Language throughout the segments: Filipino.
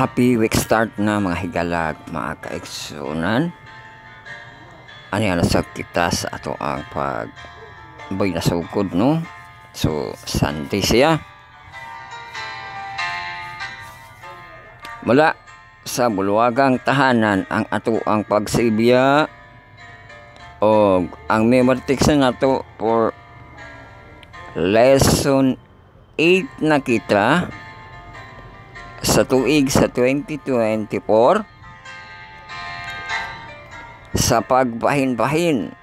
Happy week start na mga higalag, mga kaigsunan. Ano yan sa kita sa ato ang pagboy na sugod, no? So, Sunday siya. Mula sa bulwagang tahanan ang ato ang pagsibya o ang memory text na ato for lesson 8 na kita sa tuig sa 2024 sa pagbahin-bahin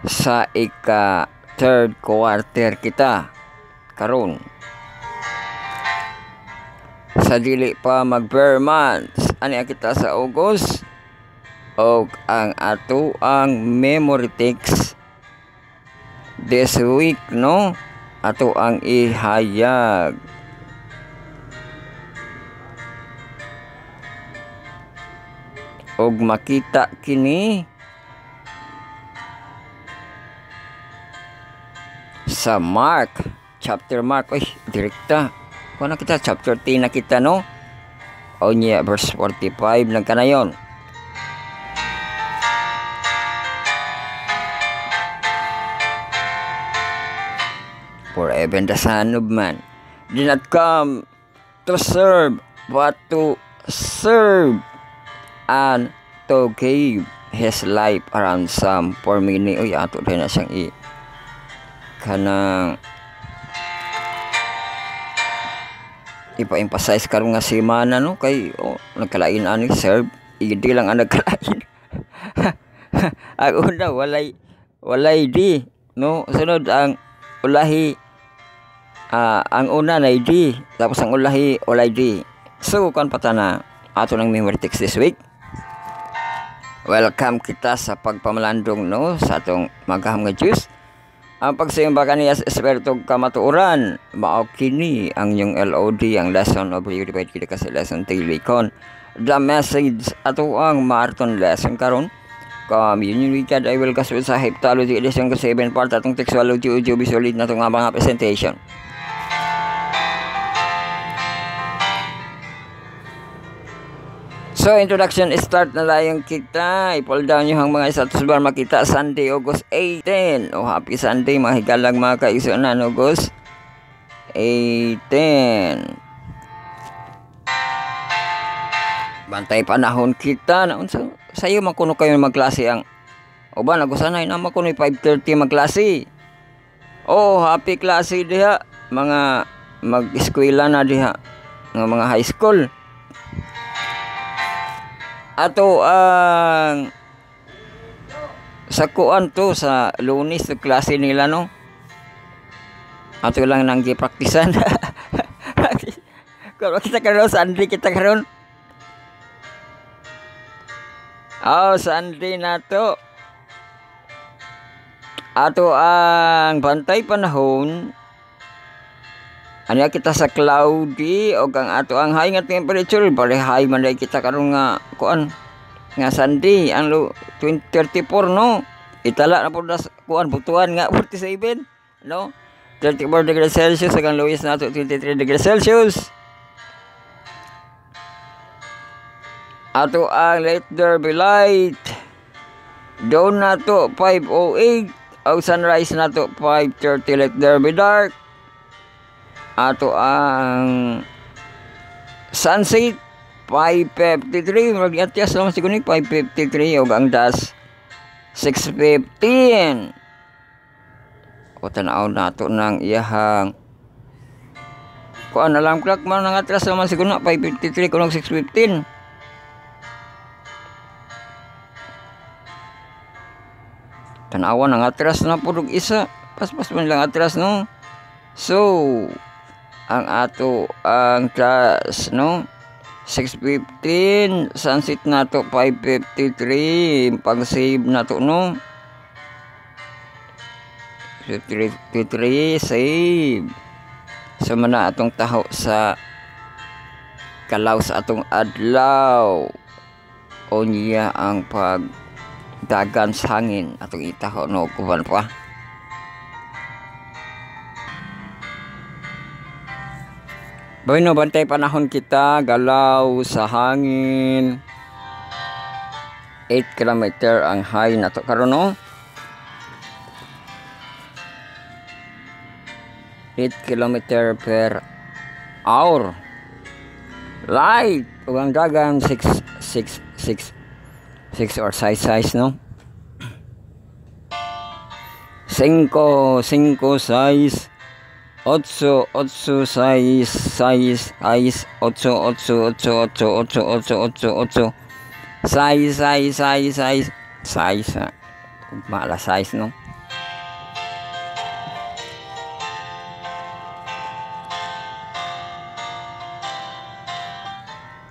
sa third quarter kita karon sa dili pa mag-bare months ani kita sa August o ang ato ang memory text this week, no, ato ang ihayag. Og makita kini sa chapter Mark, direkta kung na kita chapter 10 na kita, no, o niya verse 45 ng kanayon. For even the Son of Man did not come to serve but to serve and to give his life a ransom for many. Uy, ato rin na siyang kanang ipa-emphasize karon nga semana, no, kay nagkalain ani serve, hindi lang ang nagkalain. Ang una walay di, no, sunod ang ulahi, ang una na di, tapos ang ulahi walay di. So kan patana ato ng memory text this week. Welcome kita sa pagpamalandong, no, sa atong magham nga Diyos. Ang pagsimba kaniya sa Espiritu kamatuoran, mao kini ang yung LOD, ang lesson of Unified kita sa lesson Tilikon. The message ato ang marathon lesson karon. Communion weekend I will kasul sa Heptology edition ka 7 part atong textualogy audio visual na itong mga presentation. So, introduction start na lang kita. I-pull down nyo ang mga status bar makita. Sunday, August 18. Happy Sunday, mga higalang mga kaisunan. August 18. Bantay panahon kita. Sa'yo makuno kayo magklase ang ba, nagusanay na makuno 5:30 magklase. Happy klase diha. Mga mag-eskwela na diha. Mga high school. Ato ang sa kuan to sa Lunes to klase nila, no, ato lang nang gipraktisan. Kung kita karon Sunday kita karon Sunday na to ato ang bantay panahon. Ano kita sa cloudy o kang ato ang high nga temperature, bali high man kita karon nga kuan nga Sunday ang 34, no, itala na po na kuan butuan nga 47, no, 34 degrees Celsius hanggang lowest na to 23 degrees Celsius. Ato ang let there be light dawn na to 5:08 o sunrise na to 5:30 let there be dark. Ato ang sunset 5:53 mag-atyas naman siguro 5:53 o ang das 6:15. O tanaw na ito ng iyahang kuan alarm clock man nang atras naman siguro 5:53 kung 6:15. Tanawan ang atras na purog isa paspas man lang atras, no. So ang ato ang class, no, 6:15 sunset na to 5:53 pag save na to, no, 53 save. So mana atong taho sa kalaw sa atong adlaw o niya ang pagdagan sa hangin atong itaho, no, kuban pa. Bueno, bantay panahon kita, galaw sa hangin. 8 kilometer ang high na to karon no. 8 kilometer per hour. Light, ugang dagan 6 or size no. 5 size 8 size 8 size mala size no.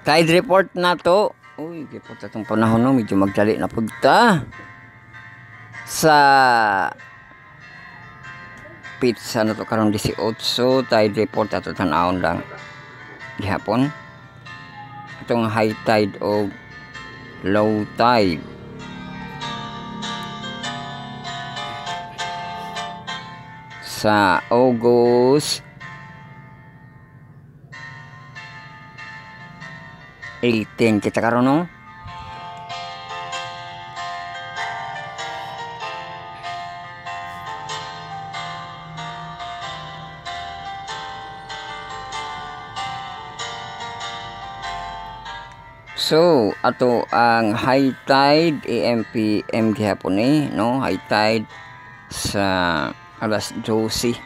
Tide report na to. Uy, report atong panahon no, medyo magdali na pugta. Sa pizza na to karon 18, tide report ato tan-awon lang gihapon. Itong high tide o low tide. Sa August 18 kita karon no. So, ato ang high tide AM/PM gihapon no, high tide sa alas 12.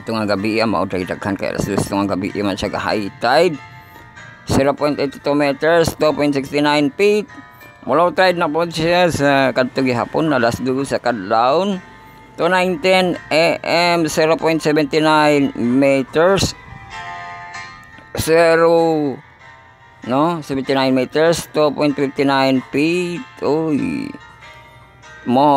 Ito nga gabi mao daghan kay alas 12 nga gabi man siya high tide. 0.82 meters, 2.69 feet. Low tide na po siya sa kadto gihapon alas 2 sa kadlawon. 2:19 AM 0.79 meters. 79 meters, 2.59 feet. Uy. Mo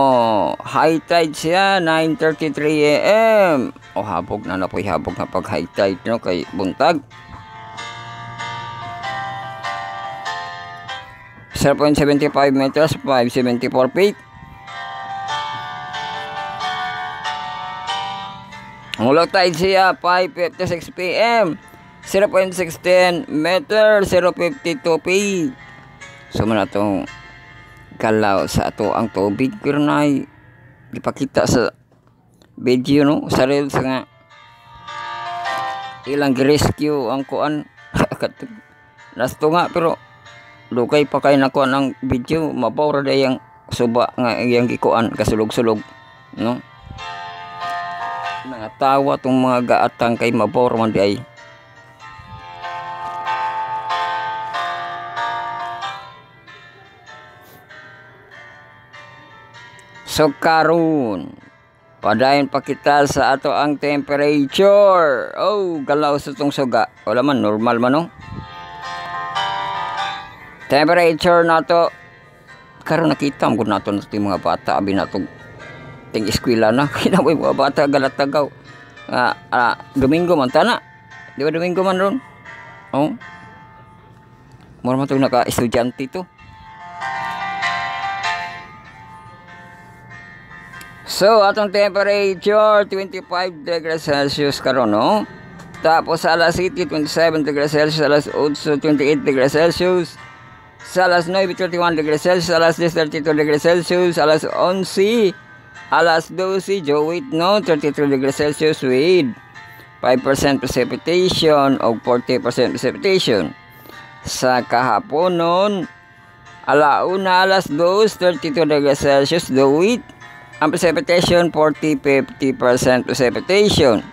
high tide siya 9:33 AM. O habog na po habog na pag high tide no kay buntag. 0.75 meters, 574 feet. Ang low tide siya 5:56 PM. 0.16 meter, 0.52 feet. So man atong galaw sa ato ang tubig pero na ipakita sa video no, sa reels nga ilang rescue ang kuan. Nasto nga pero lukay pa kay nakuha ng video, mapaw ra yang suba nga iyang gikuan kasulog-sulog no. Nangatawa tong mga gaatang kay mapaw man di ay. So karon padayon pa kita sa ato ang temperature. Oh, galaw sa tong suga. Wala man normal man no. Temperature na to karon nakita mo nato sa mga bata abi nato ting eskwela na kinaboy mga bata galatagaw. Domingo man tana. Di ba Domingo man ron? Oh. Mura man tong naka-estudyante to. So, atong temperature 25 degrees Celsius karon no. Tapos sa alas 7 27 degrees Celsius, alas 8 28 degrees Celsius. Sa alas 9, 31 degrees Celsius, alas 10, 32 degrees Celsius, alas 11, alas 12, Jowit, no, 33 degrees Celsius with 5% precipitation o 40% precipitation. Sa kahapon nun, alauna, alas 2, 32 degrees Celsius, Jowit, ang precipitation, 40-50% precipitation.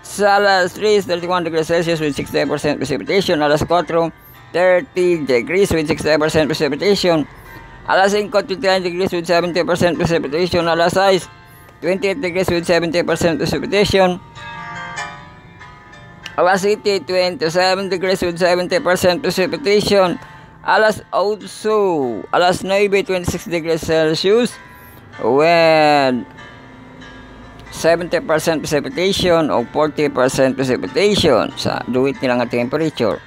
Sa alas 3, 31 degrees Celsius with 60% precipitation, alas 4, 30 degrees with 60% precipitation. Alas 5, 29 degrees with 70% precipitation. Alas 6, 28 degrees with 70% precipitation. Alas 7, 27 degrees with 70% precipitation. Alas 8, alas 9, 26 degrees Celsius with 70% precipitation o 40% precipitation sa duwit nilang temperature.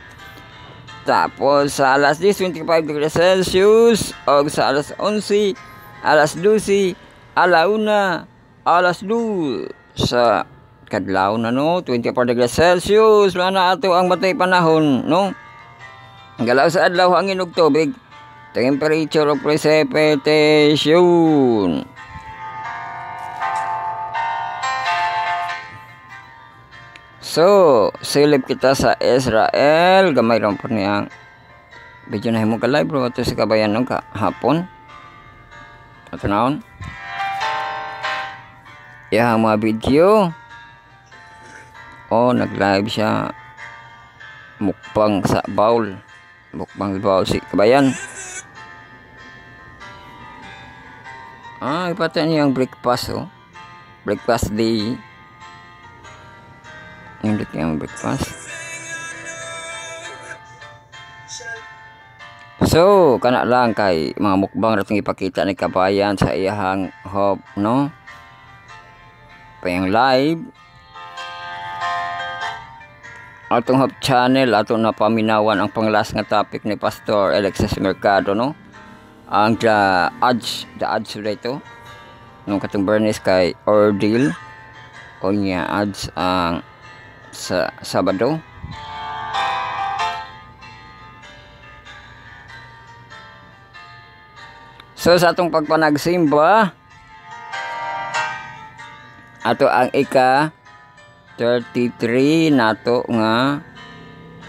Tapos sa alas 10, 25 degrees Celsius o sa alas 11, alas 12, alauna, alas 2 sa kadlaw na no, 24 degrees Celsius na ato ang batay panahon no. Galaw sa adlaw hangin ug tubig. Temperature of precipitation. So, silip kita sa Israel. Gamay rin po niyang video na himo ka live bro. Ito sa kabayan nung hapon. Ito naon. Yang mga video. Oh, nag-live siya. Mukbang sa bowl. Mukbang bowl si kabayan. Ipatay niya ang breakfast oh. Breakfast day. Yung dito yung breakfast. So, kana lang kay mga mukbang ratong ipakita ni kabayan sa iyahang hope, no? Payang live. Atong Hope channel, atong napaminawan ang panglas nga topic ni Pastor Alexis Mercado, no? Ang the ads dito. Nung katong Bernice kay Ordeal. O niya ads ang sa Sabado. So sa atong pagpanagsimba ato ang ika 33 nato nga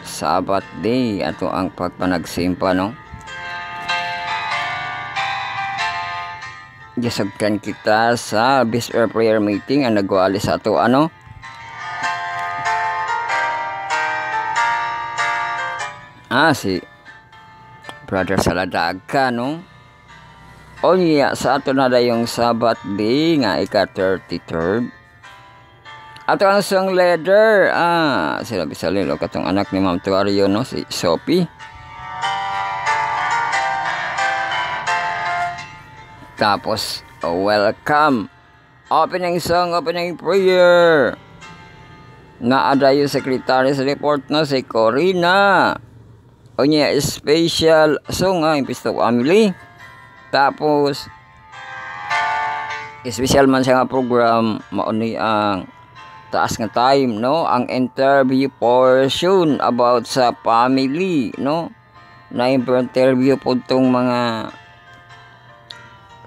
Sabbath day ato ang pagpanagsimba no. Gisagkan kita sa Bisper prayer meeting ang nagwali sa ato ano. Si Brother Saladaga no. O niya sa ato na yung Sabbath day nga ika 33rd. Ato ang song leader sila bisalin o katong anak ni Ma'am Tuario no si Sophie. Tapos welcome opening song, opening prayer na adayo secretary's report no si Corina. O niya special song Impisto Family. Tapos special man siya nga program mauni ang taas nga time no, ang interview portion about sa family no. Na interview po tong mga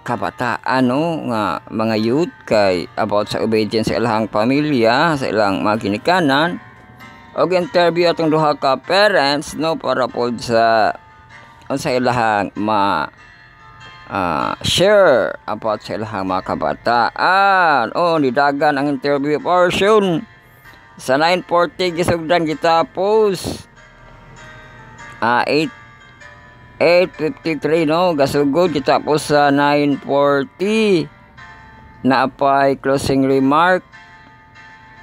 kabataan no, nga mga youth kay about sa obedience sa ilang pamilya, sa ilang mga ginikanan. Og interview atong duha ka parents no para po sa ilang share about sa ilang mga kabataan. Nidagan ang interview portion sa 9:40 gisugdan gitapos 8:53 no, gasugod gitapos sa 9:40 na apay closing remark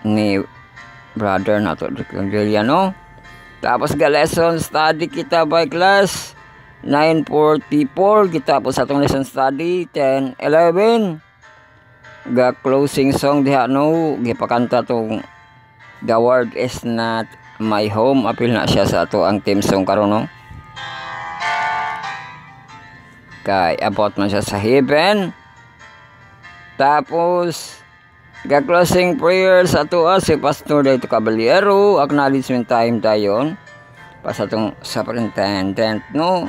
ni brother nato no. Tapos ga lesson study kita by class 9:44 gitapos atong lesson study 10:11 ga closing song diha no, gipakanta tong The World Is Not My Home. Apil na siya sa ato ang theme song karon no. Kay about man siya sa heaven. Tapos ga closing prayer sa ato si Pastor Dito Caballero. Acknowledgement time dayon pa sa atong superintendent no.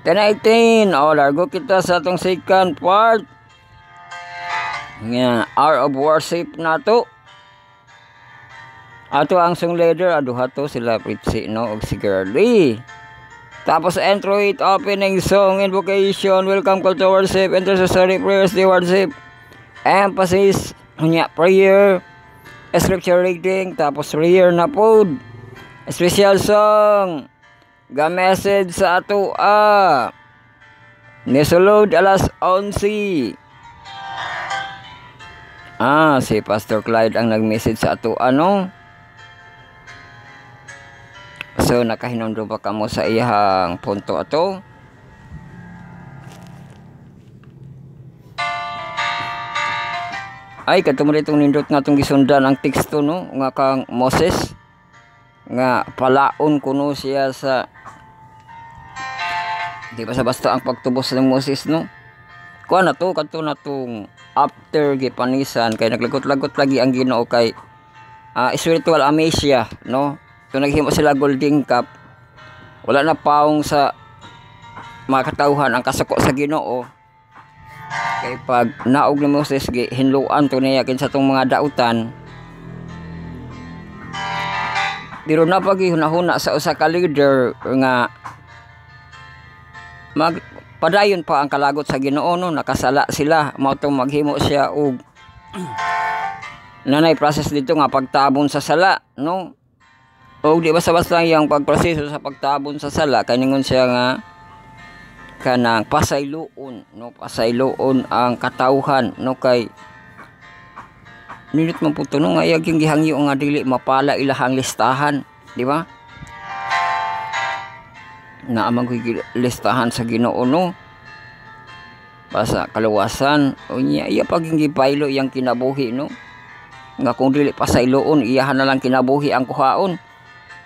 10:18 largo kita sa atong second part nga hour of worship nato. Ato ang song leader aduha to sila Pritsi no og si Girly. Tapos intro it opening song invocation, welcome call to worship, intercessory prayers, the worship, emphasis nya prayer, scripture reading, tapos prayer na pod. Special song ga message sa ato nisulod alas 11. Si Pastor Clyde ang nag-message sa ato ano. So nakahinumdum pa kamo sa iyang punto ato. Ay katong ritong nindot nga tong gisundan ang teksto no nga kang Moses nga palaon kuno siya sa di ba sa basta ang pagtubos ng Moses no. Kuha na to kadto na tong after gipanisan kay naglagot-lagot lagi ang Ginoo kay spiritual amnesia, no? So naghimo sila Golden Cup, wala na paong sa mga katawhan ang kasuko sa Ginoo. Kay pag naog ni Moses hinluan to niya kinsa tong mga dautan, pero napagihunahuna sa usa ka leader nga padayon pa ang kalagot sa Ginoo, no? Nakasala sila, mao tong maghimo siya og nanay process dito nga pagtabon sa sala, no? O di basta-basta yang pagproseso sa pagtabon sa sala kaningon siya nga kanang pasayloon, no? Pasayloon ang katawhan, no? Kay ninit man puto no nga yung gihangyo nga dili mapala ilahang listahan, di ba? Naamang listahan sa Ginoo, no? Basta kaluwasan o niya iya paging gipaylo yang kinabuhi, no? Nga kung dili pasayloon iyahan na lang kinabuhi ang kuhaon.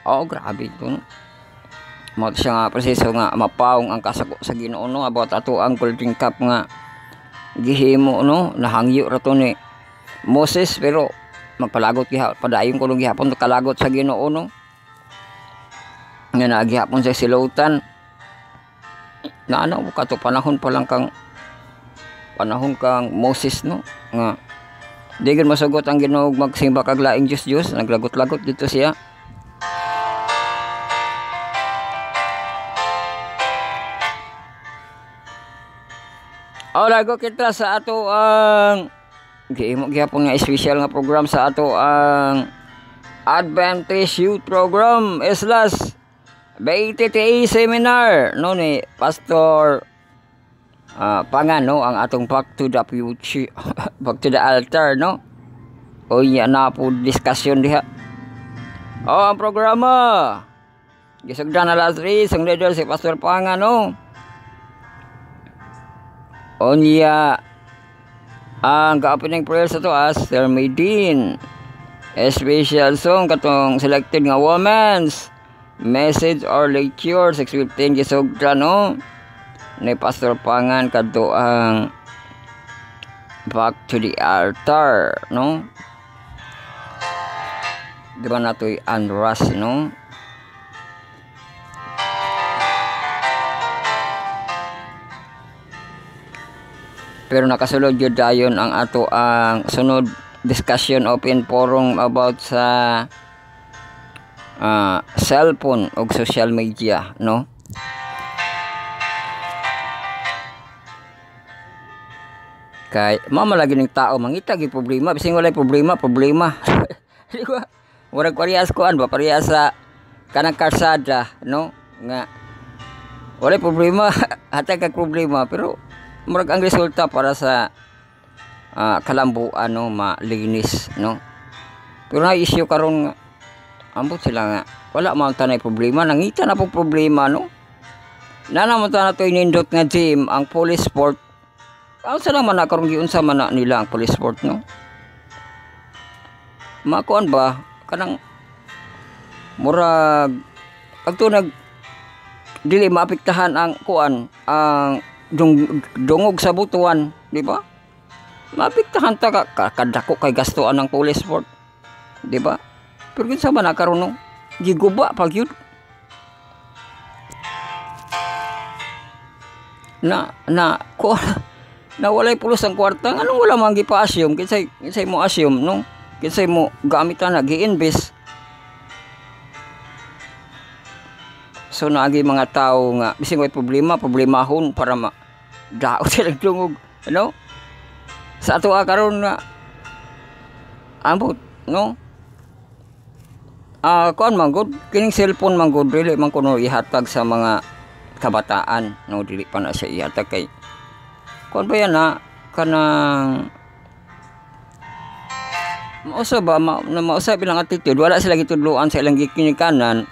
Oh, grabe ito, no? Mo siya nga proseso nga mapawong ang kasako sa Ginoo, no? About ato ang Golden Cup nga gihimo, no? Nahangyo ra to ni Moses, pero magpalagot padayon ko nung gihapon kalagot sa Ginoo, no? Nga nagihapon sa silutan na ano kato panahon kang Moses, no? Nga di gid masugot ang Ginoo magsimba kag laing Diyos, naglagot-lagot dito siya. Lago kita sa ato ang gihimo gihapon nga special nga program sa ato ang Adventist Youth Program Islas BTTA Seminar, no, ni Pastor Pangan, no, ang atong back to the future back to the altar, no? O iya na po discussion diha. Ang programa gisugdan na last 3 sang leader si Pastor Pangan, no? O niya ang ka-opening prayer sa to as Sir Maydin. Special song katong selected nga women's message or lecture 6:15 gisugdan, no? Ni Pastor Pangan kadto ang back to the altar, no? Di ba natoy unrush, no? Pero nakasulod yun dayon ang ato ang sunod discussion open forum about sa cellphone o social media, no? Kay mamalagi ng tao mangita gi problema bising walay problema di ba? Murag parehas kuan ba parehas sa kanang karsada, no? Nga walay problema hatag kag problema pero murag ang resulta para sa kalambuan, no, malinis, no? Pero na issue karon nga ambot sila nga wala man tanay problema nangita na po problema, no? Nanaman ta nato inindot nga gym ang police sport. Ang sa naman na karong giunsa man na nila ang police sport, no? Makuan ba kanang murag agto nag dili maapektahan ang kuan ang dungog sa butuan, di ba? Maapektahan ta kadako kay gastuan ng police sport, di ba? Pero kinsa man na karon, no? Giguba pag yun na kuan na walay pulos ang kwarta, anong wala man gipa-assume kinsay mo assume, no? Kinsay mo gamitan na gi-invest. So naagi mga tao nga bising may problemahon para daot silang dungog, ano? Sa ato karon nga ambot, no? Kuan man gud kining cellphone man gud dili man kuno ihatag sa mga kabataan, no? Dili pa na siya ihatag kay kuan ba yan na kanang mausa ba mausa bilang attitude wala sila gitudloan sa ilang gikinikanan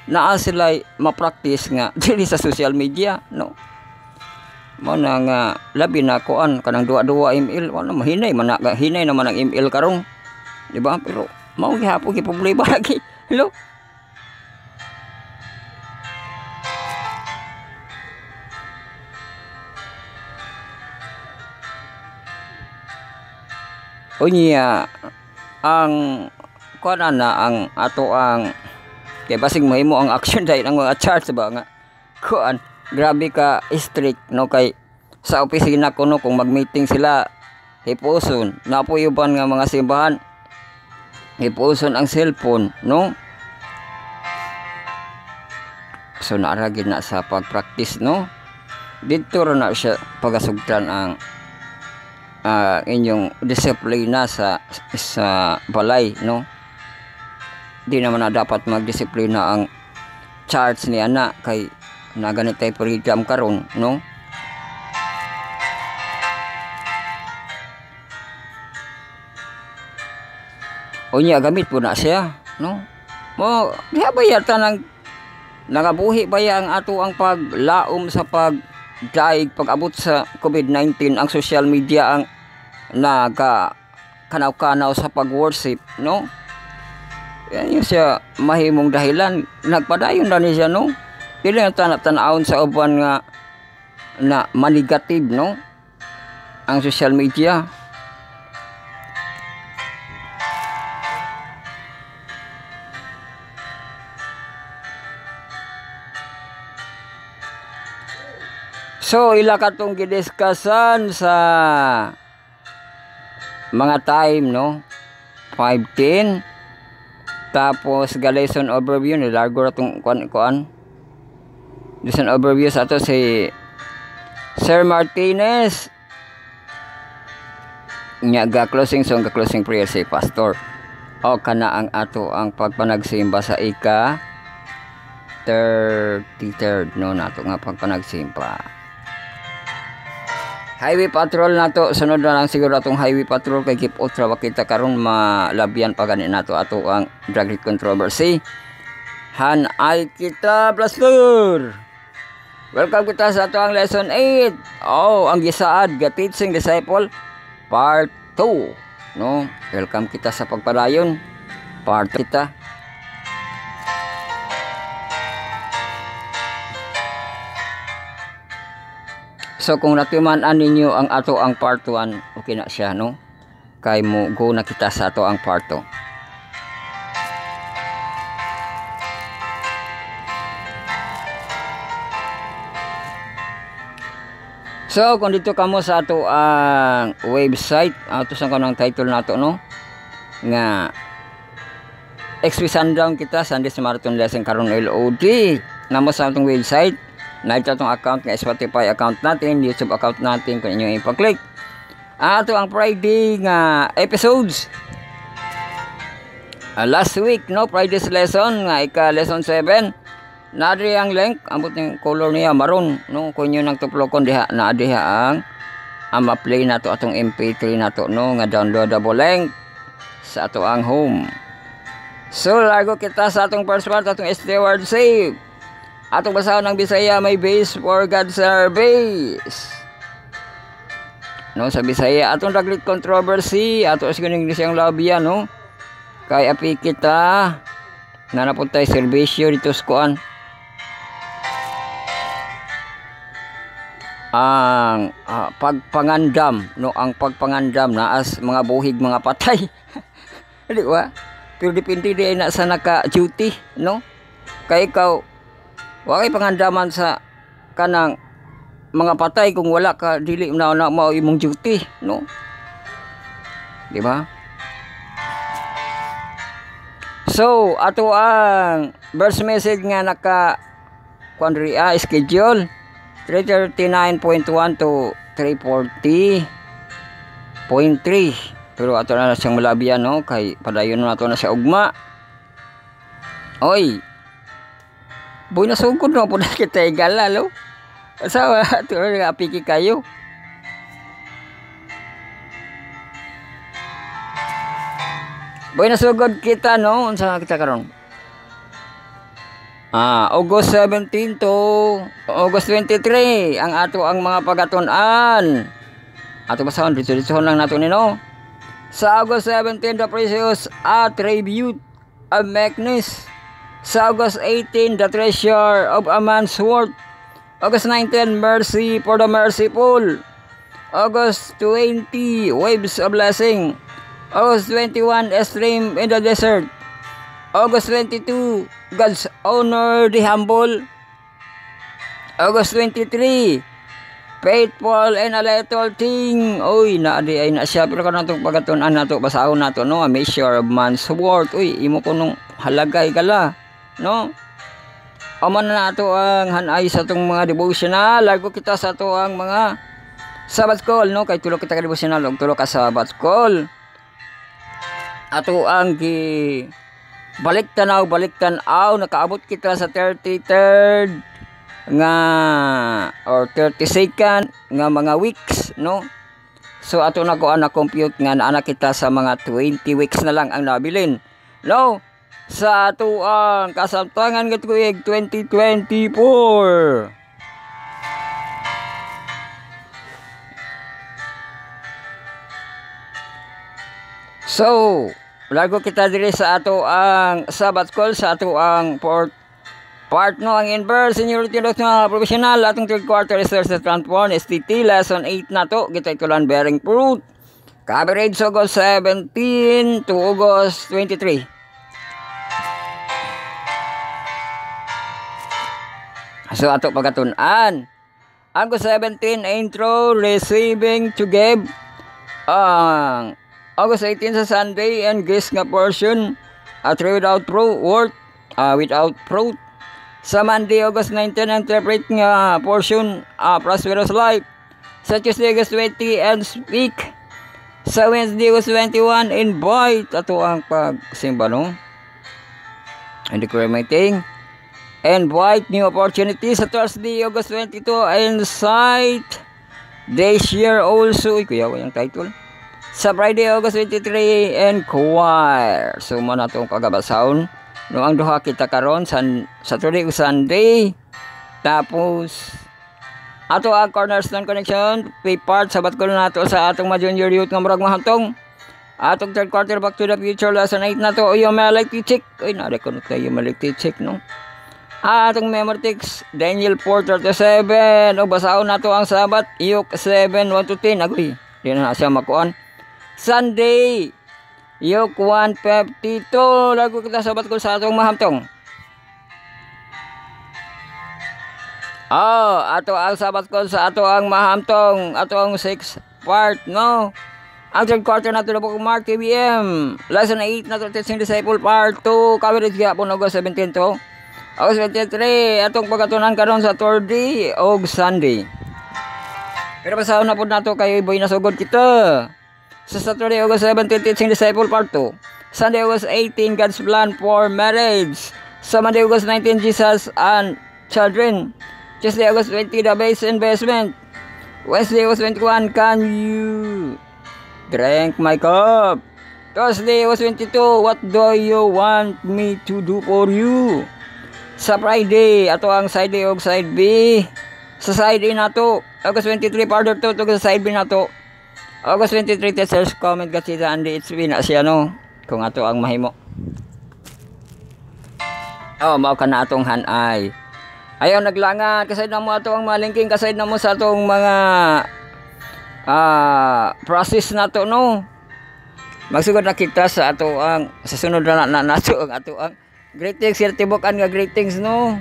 naa sila ma-practice nga dili sa social media, no? Mao na nga labi na kuan kanang duwa email wala mahinay man hinay naman ang email karong, di ba? Pero mao gihapon gi problema lagi, hello? O niya ang kuan na ang ato ang kay basig mahimo ang action dahil ang mga charts ba nga kuan grabe ka strict no kay sa opisina ko no kung mag-meeting sila hipuson napuyuban nga mga simbahan hipuson ang cellphone no so naaragid na sa pag-practice no dito ra na siya pagasugtan ang inyong disiplina sa balay no di naman na dapat magdisiplina ang charts ni ana kay naganitay program karon no unya gamit po na siya no mo diha ba yata nang nagabuhi ba ang ato ang paglaom sa pagdaig pag-abot sa COVID-19 ang social media ang kanaw-kanaw sa pag-worship no yan yung siya mahimong dahilan nagpadayon na niya no dili ang tanawon sa uban nga na manigative no ang social media so ila katong gidiskussan sa mga time no 5:10 tapos lesson overview ni largo ra tong kuan lesson overview sa ato si Sir Martinez nya ga closing song ga closing prayer si pastor o kana ang ato ang pagpanagsimba sa ika 33rd no nato nga pagpanagsimba. Highway patrol nato sunod na lang siguro atong highway patrol kay keep out ra kita karon malabyan pa gani nato ato ang drug rate controversy. Han ay kita blaster. Welcome kita sa ato ang lesson 8. Oh, ang gisaad ga teaching disciple part 2. No, welcome kita sa pagpadayon. Part kita. So kung natiman-an ninyo ang ato ang part 1, okay na siya no. Kay mo go na kita sa ato ang part 2. So kung dito kamo sa ato ang website, ato sa kanang title nato no nga XP Sundown kita Sunday Marathon Lesson karon LOD. Namo sa atong website na itong account nga Spotify account natin, YouTube account natin kung inyo ipag-click. Ato ang Friday nga episodes. Last week no Friday's lesson nga ika lesson 7. Naadri ang link, ambot ng color niya maroon no kung inyo nang tuplokon diha na diha ang ma-play nato atong MP3 nato no nga downloadable link sa ato ang home. So largo kita sa atong first part atong steward save. Atong basahon ng Bisaya may base for God service. No sa Bisaya atong drug rate controversy ato sa English ang labya no. Kay api kita na napuntay serbisyo dito sa kuan. Ang pagpangandam no ang pagpangandam na as mga buhig mga patay. Di ba? Pero depende di na sa naka duty no. Kay ikaw wakay pangandaman sa kanang mga patay kung wala ka dili na mao imong duty no di ba so ato ang verse message nga naka kuandria schedule 339.1 to 340.3 pero ato na siyang malabyan no kay padayon na ato na siya ugma oy boy na sugod no po na kita igala lo. Asawa ito nga apiki kayo. Boy na sugod kita no unsa kita karon. August 17 to August 23 ang ato ang mga pagatun-an. Ato basahon dito lang nato ni no. Sa August 17 the precious attribute of meekness. Sa August 18, the treasure of a man's worth. August 19, mercy for the merciful. August 20, waves of blessing. August 21, a stream in the desert. August 22, God's honor the humble. August 23, faithful and a little thing. Uy, naadi ay na siya. Pero kung natong pagatunan nato, basahon nato, no? A measure of man's worth. Uy, imo ko nung halagay kala, no? Aman na nato ang hanay sa itong mga devotional. Largo kita sa ito ang mga Sabbath call, no? Kay tulog kita ka devotional, o tulog ka Sabbath call. Ato ang balik tanaw, nakaabot kita sa 33rd nga or 32nd nga mga weeks, no? So ato na ko na compute nga naa kita sa mga 20 weeks na lang ang nabilin, no? Sa ato ang kasamtangan nga tuig 2024. So lago kita diri sa ato ang Sabbath call sa ato ang fourth part, no? Ang inverse seniority loss na professional atong third quarter research sa transform STT lesson 8 na to kita itulan bearing fruit coverage August 17 to August 23. So ato pagatunan August 17 intro receiving to give ang August 18 sa Sunday and grace nga portion at without fruit without fruit. Sa Monday August 19 interpret nga portion prosperous life. Sa Tuesday August 20 and speak. Sa Wednesday August 21 invite ato ang pagsimba, no? And decreating invite new opportunities. Sa Thursday August 22 insight this year also kuya yung title. Sa Friday, August 23, Inquire. So, man itong pagabasahon. No, ang duha kita karon sa Saturday o Sunday. Tapos, ato ang Cornerstone Connection. Pay part, sabat ko na ito sa atong ma-junior youth ng murag mahantong. Atong third quarter, Back to the Future, lesson 8 na ito. O yung electric check. Uy, narekonot kayo yung electric check, no? Atong memory text, Daniel 4:37. O basahon na ito ang sabat. Iyok 7:1-10. Agoy, di na siya makuan. Sunday, Yok 152. Lago kita sabat ko sa atong mahamtong. Ato ang sabat ko sa ato ang mahamtong. Ato ang 6 part, no? Ang third quarter na ito na po Mark TBM. Lesson 8 na ito teaching disciple part 2. Coverage kaya po August 17 to. August 23. Atong pagkatunan karon sa Thursday o Sunday. Pero pasahon na po na ito kayo boy nasugod kita. Sa Saturday, August 17, Teaching Disciple Part 2. Sunday, August 18, God's Plan for Marriage. Sa Monday, August 19, Jesus and Children. Tuesday, August 20, The Base Investment. Wednesday, August 21, Can You Drink My Cup? Thursday, August 22, What Do You Want Me to Do For You? Sa Friday, ato ang side A o side B. Sa side A na to, August 23, Part 2, to sa side B na to. August 23, testers comment kasi sa Andy HB na siya, no? Kung ato ang mahimo. Mao ka na atong hanay. Ayaw naglangan, kasay na mo ato ang malingking, kasay na mo sa atong mga process na to, no? Magsugod na kita sa ato ang, sa sunod na nato ang ato ang greetings, sirtibukan nga greetings, no?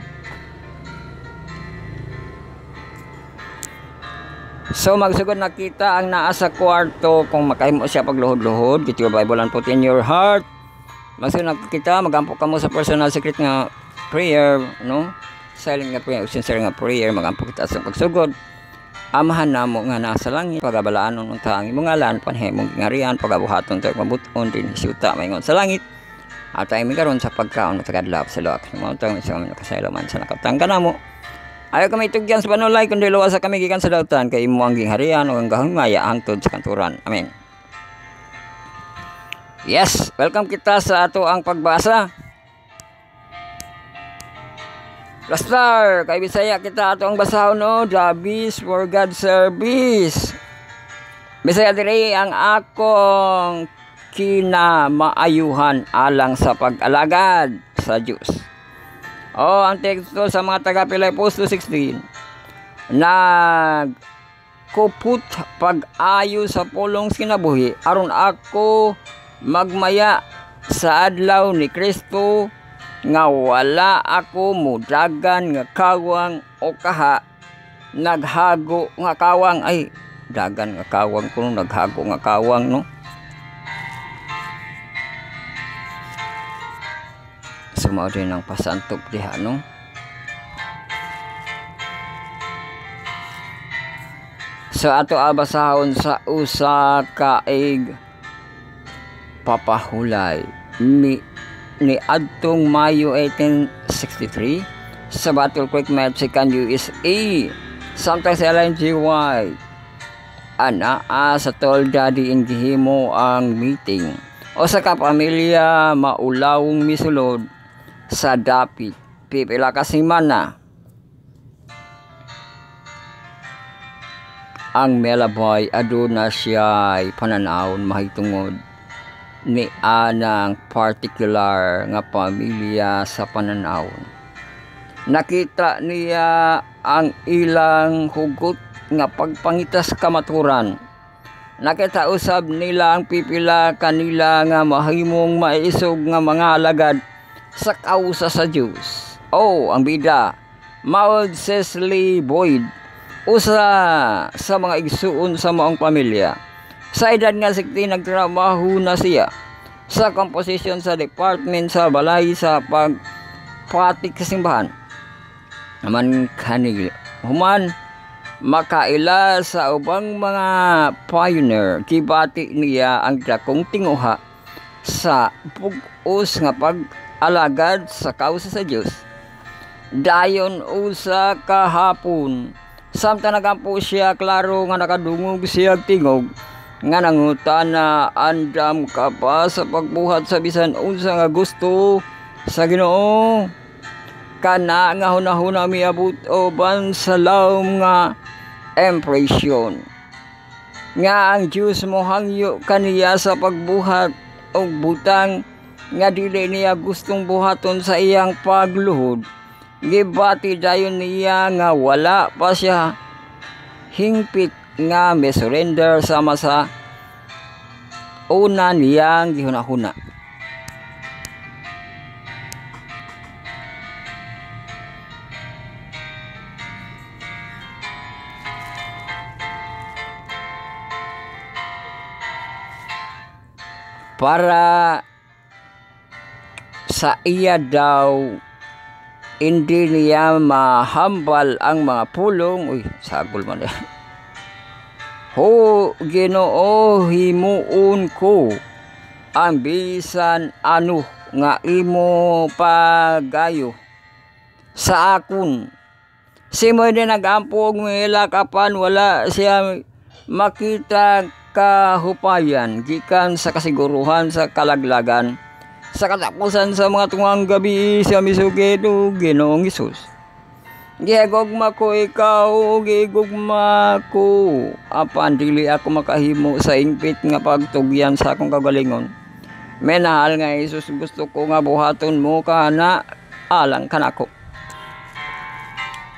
So magsugod na kita ang naa sa kwarto kung makahimo siya pagluhod-luhod. Get your Bible and put in your heart. Magsugod na kita, magampo ka mo sa personal secret nga prayer, no? Silent nga prayer, sincere nga prayer, magampo kita sa pagsugod. Amahan na mo nga nasa langit, pagabalaan ng tangi mga lan, panhemong ngarian, pagabuhaton tayo mabuton din isuta mayngon sa langit. At ay may karon sa pagkaon at tagadlap sa loak. Mga tayo sa mga kasaylaman sa nakatangka na mo. Ayaw kami itugyan sa panulay kundi luwas sa kami gikan sa dautan kay imo ang gingharian o ang gahumaya hangtod sa kanturan. Amen. Yes, welcome kita sa ato ang pagbasa. Pastor, kay Bisaya kita ato ang basahon, no? Jobbies for God's service. Bisaya diri ang akong kinamaayuhan alang sa pag-alagad sa Diyos. Ang teksto sa mga taga-Pilay Post 2:16. Nagkuput pag-ayo sa pulong sinabuhi aron ako magmaya sa adlaw ni Kristo nga wala ako mudagan nga kawang o kaha naghago nga kawang ay dagan nga kawang kuno naghago nga kawang no. Sumao din ang pasantop diha no. So ato abasahon sa usa ka papahulay ni adtong Mayo 1863 sa Battle Creek, Mexican, USA. Sometimes Ellen G. White sa tolda diin gihimo ang meeting o sa kapamilya maulawong misulod sa dapit pipila ka semana. Ang Melaboy aduna siya pananawon mahitungod ni anang particular nga pamilya sa pananawon. Nakita niya ang ilang hugot nga pagpangitas kamaturan. Nakita usab nila ang pipila kanila nga mahimong maisog nga mga alagad sa kausa sa Diyos. Ang bida Maud Cecily Boyd, usa sa mga igsuon sa maong pamilya. Sa edad nga 60 nagtrabaho na siya sa komposisyon sa department sa balay sa pagpatik sa simbahan. Naman kanil human makaila sa ubang mga pioneer, kibati niya ang dakong tinguha sa pug-os nga pag-alagad sa kausa sa Dios. Dayon usa kahapon samtang nagampo siya klaro nga nakadungog siya tingog nga nangutana, andam ka pa sa pagbuhat sa bisan unsa nga gusto sa Ginoo? Kana nga hunahuna miabot oban sa lawom nga impresyon nga ang Diyos mo hangyo kaniya sa pagbuhat og butang nga dili niya gustong buhaton sa iyang pagluhod. Gibati dayon niya nga wala pa siya hingpit nga may surrender sama sa una niyang gihunahuna. Para sa iya daw hindi niya mahambal ang mga pulong. Sagol man yan. Ginoo, himuon ko ang bisan ano nga imo pagayo sa akon. Simoy din nagampog mila kapan wala siya makita kahupayan gikan sa kasiguruhan sa kalaglagan sa katapusan sa mga tungang gabi siya misugedo Ginoong Hesus. Gigugma ko ikaw, gigugma ko. Apan dili ako makahimo sa ingpit nga pagtugyan sa akong kagalingon. Menahal nga Hesus, gusto ko nga buhaton mo kana alang kanako.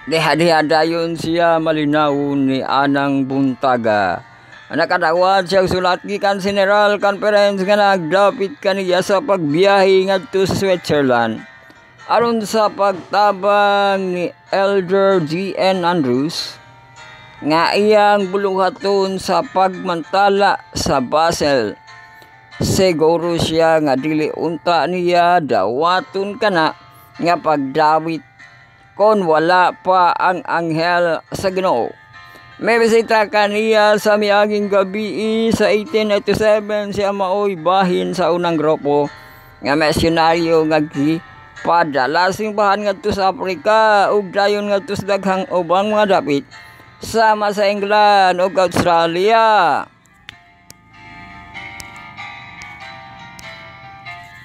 Diha-diha dayon siya malinaw ni anang buntaga. Nakadawat siya sulat gikan General Conference nga nagdapit kaniya sa pagbiyahe ngadto sa Switzerland. Aron sa pagtabang ni Elder G.N. Andrews nga iyang buluhaton sa pagmantala sa Basel. Siguro siya nga dili unta niya dawaton kana nga pagdawit kon wala pa ang anghel sa Ginoo. May bisita kaniya sa miaging gabi sa 1887 siya maoy bahin sa unang grupo nga misyonaryo nga padala simbahan ngadto sa Afrika ug dayon ngadto sa daghang ubang mga dapit sama sa England ug Australia.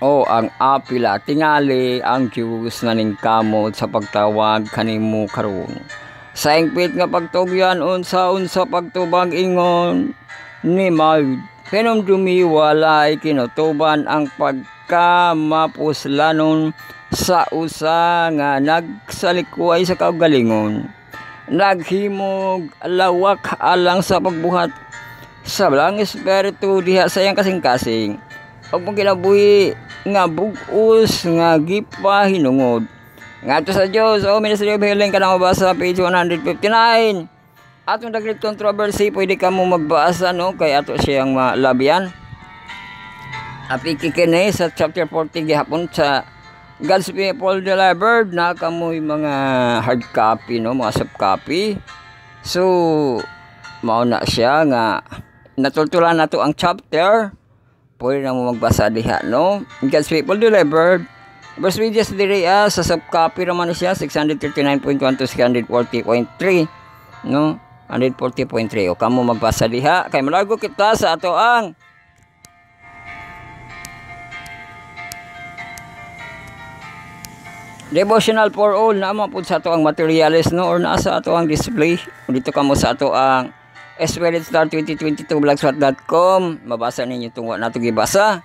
Ang apila tingali ang Diyos nga ningkamot sa pagtawag kanimo karon. Sa ingpit nga pagtugyan unsa pagtubag ingon ni Maud. Penom dumiwalay kinutuban ang pagkamapuslanon sa usa nga nagsalikuay sa kaugalingon. Naghimog lawak alang sa pagbuhat sa balang espiritu diha sa iyang kasing-kasing. og mo kinabuhi nga bug-os nga gipa hinungod ngadto sa Dios. O Ministry of Healing kanang mabasa page 159. Atong dagit controversy pwede ka mo magbasa no kay ato siyang malabyan. Api kikini sa chapter 40 gihapon sa God's People Delivered na kamoy mga hard copy no, mga soft copy. So mao na siya nga natultulan nato ang chapter. Pwede na mo magbasa diha no. God's People Delivered. Verse videos diri sa soft copy naman siya 639.1 to 640.3 no. 140.3 o kamo magbasa diha kay malago kita sa ato ang devotional for all na mapud sa ato ang materials no or nasa ato ang display dito kamo sa ato ang Spiritstar 2022 blogspot.com. Mabasa ninyo itong nato gibasa.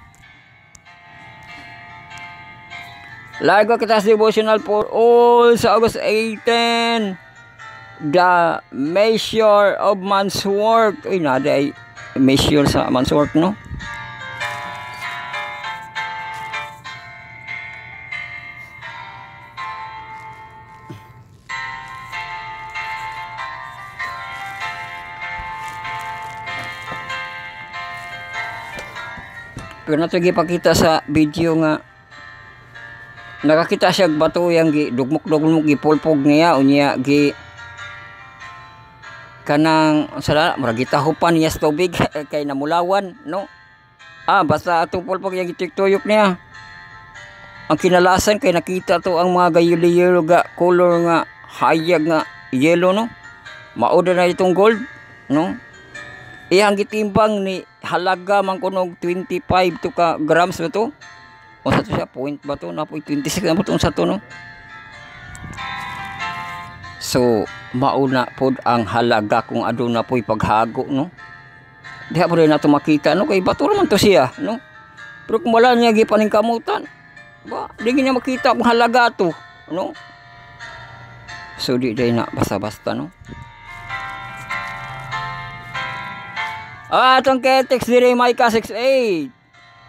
Largo kita sa devotional for all sa August 18. The measure of man's work. Uy, nada ay measure sa man's work no. Pero nato gipakita sa video nga nakakita siya bato yang gi dugmok-dugmok gipulpog niya unya gi kanang sala murag gitahupan niya sa tubig kay namulawan no. Basta atong pulpog yang gitiktuyok niya. Ang kinalasan kay nakita to ang mga gayelo ga color nga hayag nga yellow no. Mauda na itong gold no. Iyang gitimbang ni halaga man kunog 25 to ka grams ba to? O sa to siya point ba to? Napoy 26 na ba to sa to no? So mauna pod ang halaga kung aduna po'y paghago no. Diha po rin nato makita no kay bato naman to siya no. Pero kung wala niya gipaning kamutan, ba di niya makita kung halaga to no. So di day na basta-basta no. Atong text diri Micah 6:8.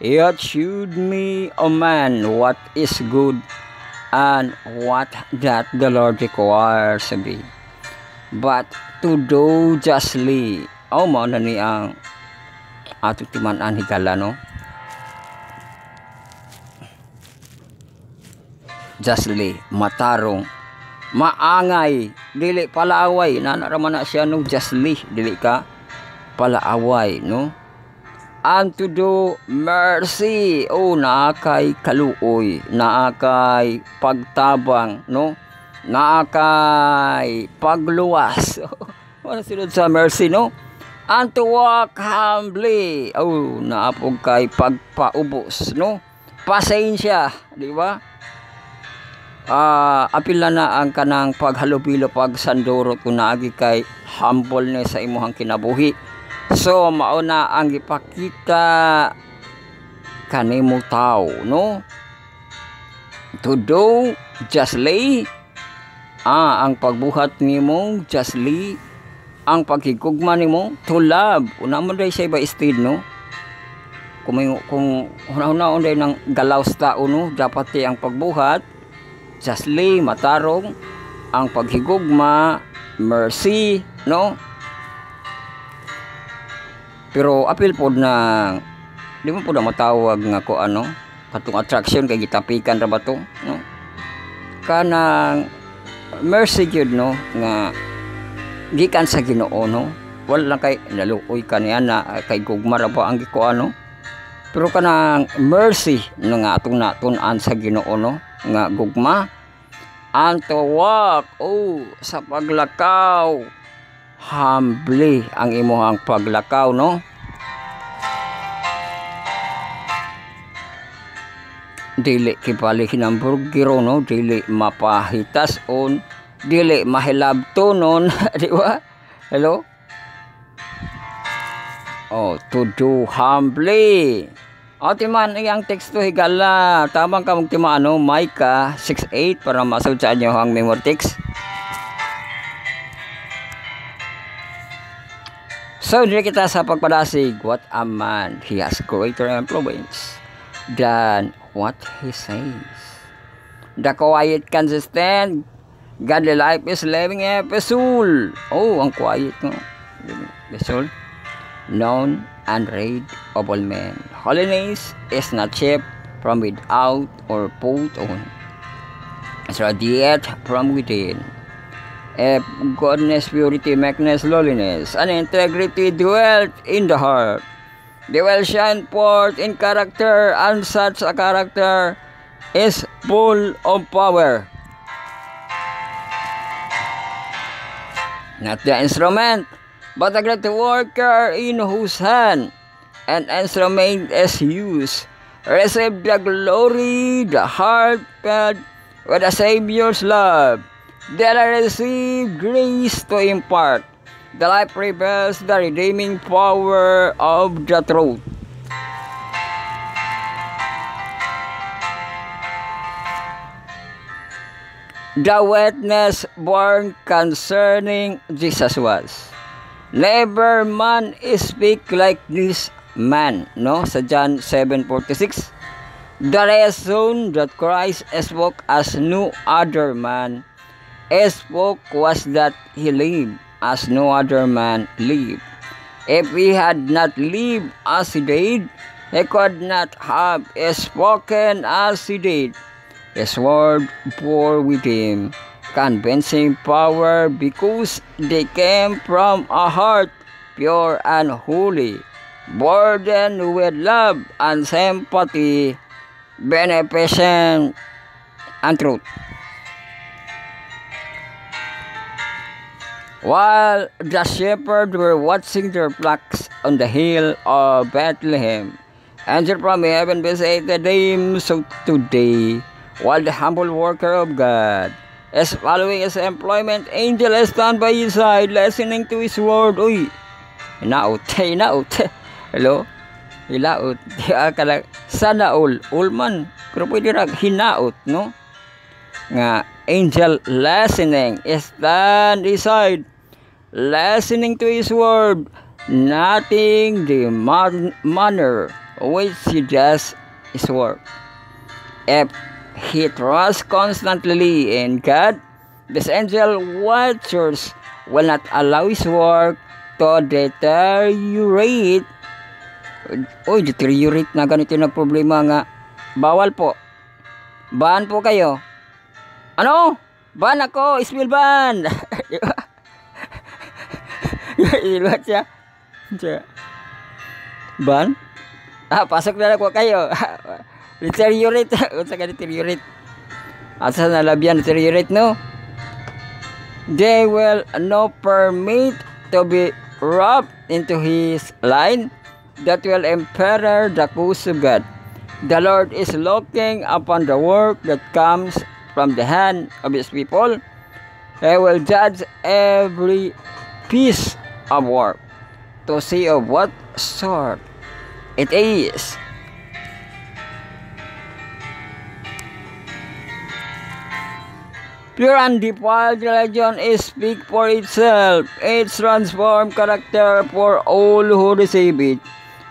Yet shewed me, O man, what is good and what that the Lord requires of thee, but to do justly. Mao na ni ang atong timan-an higala no. Justly, matarong, maangay, dili palaaway. Nanaraman na siya no, justly, dili ka palaaway no. And to do mercy, naakay kaluoy, naakay pagtabang no, naakay pagluwas. Wala sunod sa mercy no. And to walk humbly, naapog kay pagpaubos no, pasensya, di ba? Apila na ang kanang paghalubilo pagsandurot kung naagi kay humbleness sa imuhang kinabuhi. So mauna ang ipakita kanimo tao no, to do justly, ang pagbuhat nimo justly, ang paghigugma nimo to love. Una mo day siya ba stage no, kung una-una day ng galaw sa tao no, dapat ang pagbuhat justly, matarong, ang paghigugma mercy no. Pero apil pod na di mo pod matawag nga ko ano katong attraction kay gitapikan ra ba to no, kanang mercy gyud no nga gikan sa Ginoo no. Wala lang kay naluoy kaniya na kay gugma ra ba ang giko ano, pero kanang mercy no nga atong natun-an sa Ginoo no nga gugma and to walk sa paglakaw humbly, ang imuhang paglakaw no. Dili kipalihin ang burgiro no, dili mapahitas on, dili mahilabto non. Di ba? Hello? To do humbly. Timan iyang teksto higala tamang ka magtima ano Micah 6:8 para masud sa inyo ang memory text. So, dili kita sa pagpadasig, what a man, he has greater influence than what he says. The quiet, consistent, godly life is living a soul. Oh, ang quiet no. The soul, known and read of all men. Holiness is not cheap from without or put on. It's radiate from within. If godness, purity, meekness, lowliness, and integrity dwelt in the heart, they will shine forth in character, and such a character is full of power. Not the instrument, but the great worker in whose hand an instrument is used. Receive the glory, the heart filled with the Savior's love. Then I receive grace to impart. The life reveals the redeeming power of the truth. The witness born concerning Jesus was, never man speak like this man, no? Sa John 7:46. The reason that Christ spoke as no other man spoke was that he lived as no other man lived. If he had not lived as he did, he could not have spoken as he did. His word bore with him convincing power because they came from a heart pure and holy, burdened with love and sympathy, beneficence and truth. While the shepherds were watching their flocks on the hill of Bethlehem, angel from heaven visited them. So today, while the humble worker of God is following his employment, angel is stand by his side, listening to his word. Uy, hinaut, hinaut. Hello? Hilaut. Sana all man. Pero pwede rin hinaut, no? Nga, angel listening, stand aside, listening to his word, nothing the manner which he does his work. If he trusts constantly in God, this angel watchers will not allow his work to deteriorate. Uy, deteriorate na ganito na problema nga. Bawal po. Ban po kayo. Ano? Ban ako, spill ban. Di ba? Iluhat siya. Ban? Pasok na lang po kayo. Deteriorate. Unsa ka deteriorate? Asa na labyan deteriorate, no? They will not permit to be wrapped into his line that will imperil the cause of God. The Lord is looking upon the work that comes from the hand of his people. He will judge every piece of work to see of what sort it is. Pure and defiled religion is speak for itself. Its transformed character for all who receive it,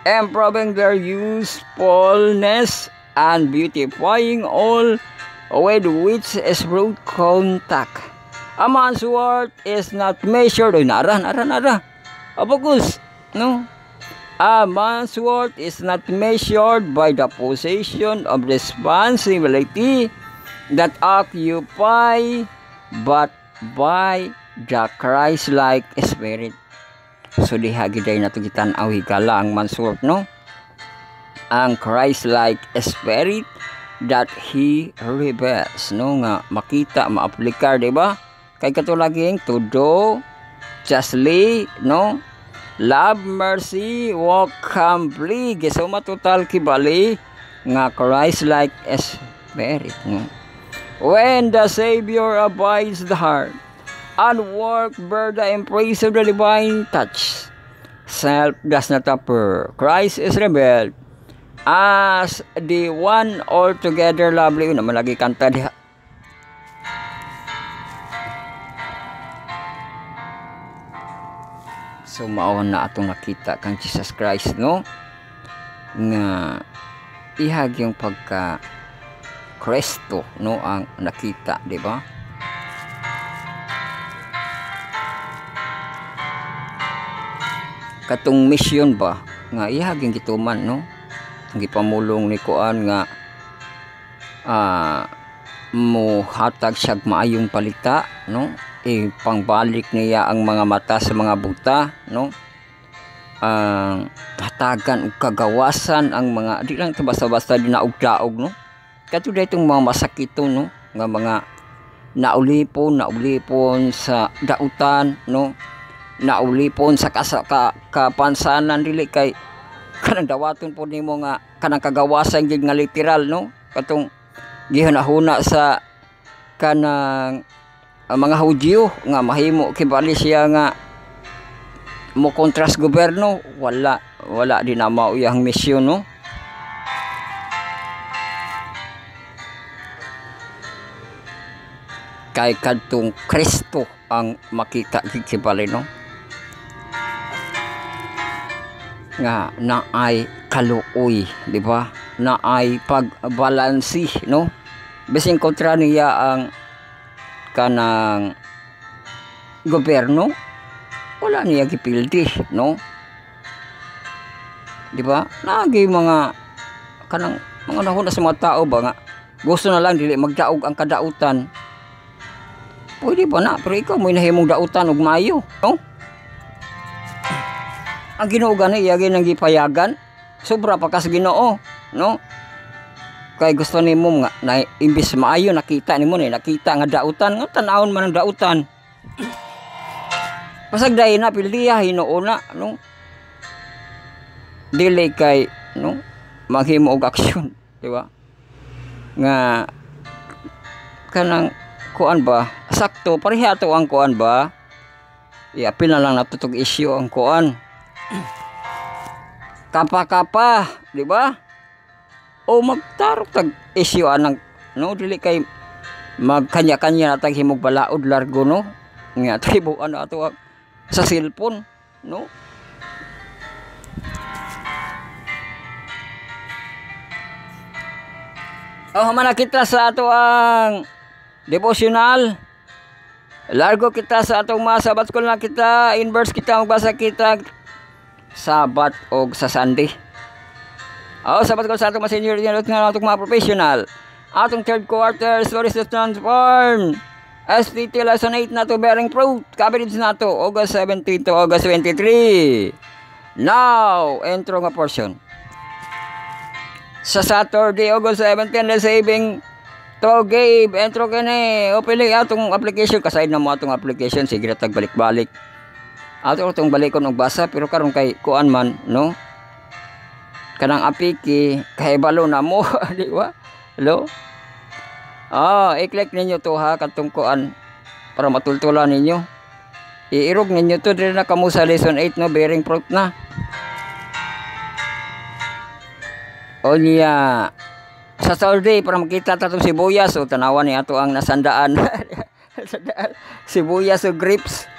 improving their usefulness and beautifying all with which is brought contact. A man's worth is not measured. Nara. Abagus, no? A man's worth is not measured by the possession of responsibility that occupy, but by the Christ-like spirit. So diha giday nato gitan-aw higala ang man's worth, no? Ang Christ-like spirit that he reveals, no? Nga makita, maaplikar, di ba? Kay katulaging to do justly, no? Love, mercy, walk humbly. So matutal kibali nga Christ-like spirit, no? When the Savior abides the heart and work bear the embrace of the divine touch, self does not appear. Christ is revealed as the one altogether lovely. Naman lagi kanta diha. So mao na atong nakita kang Jesus Christ, no? Nga ihag yung pagka Kristo no ang nakita, di ba? Katong mission ba nga ihag yung gituman no, ang gipamulong ni kuan nga mo hatag siya maayong palita no, pangbalik niya ang mga mata sa mga buta no, hatagan ug kagawasan ang mga di lang basta-basta dinaog-daog no, katulad itong mga masakito no nga mga naulipon sa dautan no, naulipon sa kapansanan dili kay kanang dawaton po nimo nga kanang kagawasan gid nga literal no, katong gihunahuna sa kanang mga Hudyo nga mahimo kibali siya nga mo kontras gobyerno, wala din na mao iyang misyon no. Kay kadtong Kristo ang makita kibali no, nga naay kaluoy, di ba? Naay pagbalansi no, bisin kontra niya ang kanang gobyerno, wala niya gipildi no, di ba? Nagi mga kanang mga nahuna sa mga tao ba nga gusto na lang dili magdaog ang kadautan, pwede ba na, pero ikaw mo inahimong dautan og maayo no. Ang Ginoo gani iyagi nang gipayagan, sobra pa kas Ginoo no, kay gusto nimo nga na imbis maayo nakita nimo ni nakita nga dautan nga tan-awon man ang dautan. Pasag dai na pildiya hinuuna no, dili kay no maghimo og aksyon, di ba? Nga kanang kuan ba sakto pareha to ang kuan ba, iapil na lang natutog issue ang kuan kapa-kapa, di ba? O magtarok tag issue anang no, dili kay magkanya-kanya natag himog balaod largo no, nga tribuan ato sa cellphone no. Man kita sa ato ang devotional, largo kita sa atong mga sabat ko na kita inverse kita magbasa kita Sabat o sa Sunday. Sabat ko sa atong mga senior nga atong mga professional. Atong third quarter stories to transform. SPT lesson 8 na to bearing fruit. Kabinits na to August 17 to August 23. Now, intro nga portion. Sa Saturday, August 17, receiving to Gabe. Intro kini. Pili atong application. Kasaid na mo atong application. Sige na tagbalik-balik. Ato itong balikon og basa pero karon kay kuan man no, kanang apiki kay balo na mo di ba? Hello? I-click ninyo to ha katong kuan para matultulan ninyo. Iirog ninyo to dire na kamo sa lesson 8 no, bearing fruit na. O niya sa Saturday para makita tatong sibuyas o tanawan ni ato ang nasandaan. Sibuyas o grapes.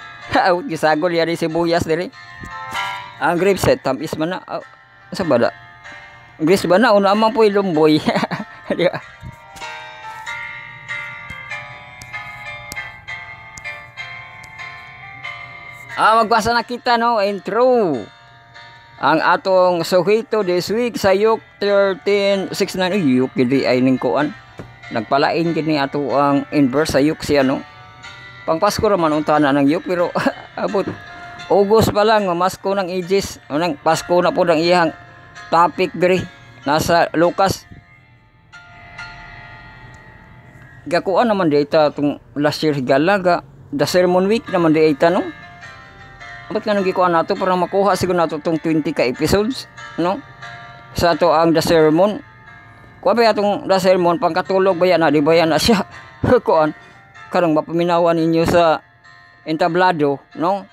Gisagol yari sibuyas dire. Ang grapes tamis man na. Sa bala. Grapes ba na una man po ilumboy. Di ba? Magbasa na kita no, intro. Ang atong suhito this week sa Luke 13:6-9. Luke gidi ay ning kuan. Nagpalain gini ato ang inverse sa Luke siya no. Pang Pasko raman unta na ng Luke pero abot August pa lang masko ng ages. Unang Pasko na po ng iyang topic diri nasa Lucas. Gakuan naman data tong last year higala the sermon week naman data no. Ba't nga nang gikuan nato para makuha siguro nato itong 20 ka episodes no? Sa ato ang the sermon. Kuha ba itong the sermon pangkatulog ba yan na? Di ba yan na siya? Kuan karang mapaminawan ninyo sa entablado no?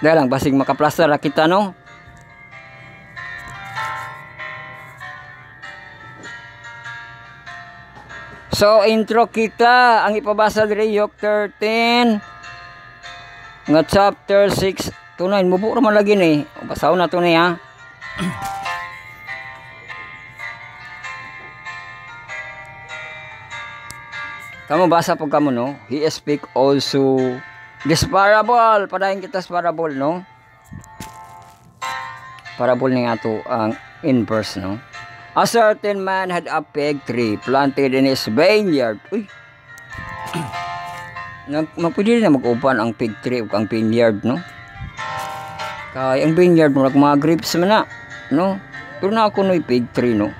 Dahil lang basig makaplaster na kita no? So intro kita ang ipabasa diri Luke 13 nga chapter 6 to 9. Mubo raman lagi ni. Basaw na to niya. Kamu basa po kamo no. He speak also this parable. Padayon kita sa parable no. Parable ni ato ang inverse no. A certain man had a fig tree planted in his vineyard. Uy. Mapwede na mag-upan ang fig tree o ang vineyard no. Kaya ang vineyard mo mga grapes man na no. Pero na ako no fig tree no.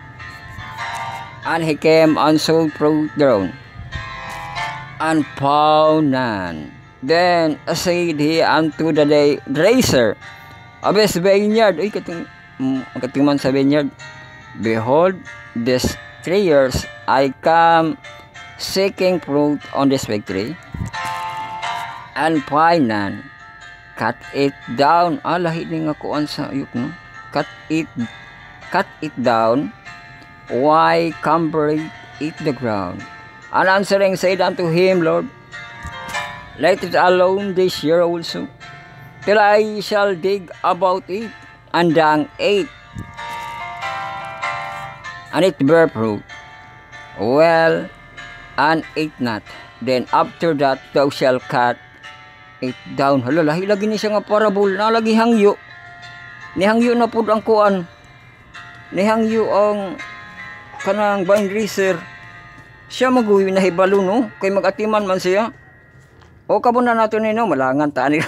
And he came and sold fruit thereon. And found none. Then said he unto the dresser of his vineyard. Uy, katingman sa vineyard. Behold, these 3 years I come seeking fruit on this fig tree, and find none. Cut it down. Lahi ni nga kuan sa yuk no. Cut it down. Why cumber it the ground? And answering said unto him, Lord, let it alone this year also, till I shall dig about it, and dung it, and it bear fruit, well, and eat not. Then after that thou shalt cut it down. Hala, lahi lagi ni siya nga parable, na lagi hangyo. Nihangyo na pud ang kuan. Nihangyo ang kanang vine dresser. Siya mag-uwi na hibalo no, kay mag-atiman man siya. O kabuna nato ni no, malangan ta ni.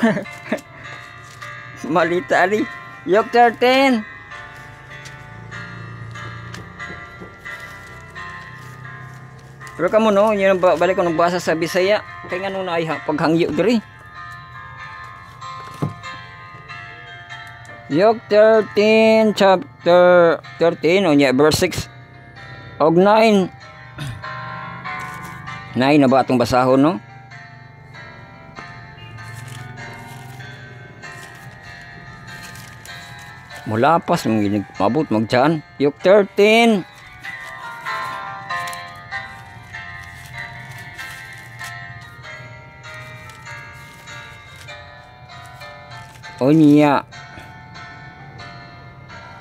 Malita ni. Yok 13. Pero kamo no, yun balik ko nagbasa sa Bisaya, kay ngano na ay paghangyo diri. Yok 13 chapter 13 unya verse 6 og 9. 9 na ba atong basahon no? Mula pas mabot magtiyan. Yok 13. Unya.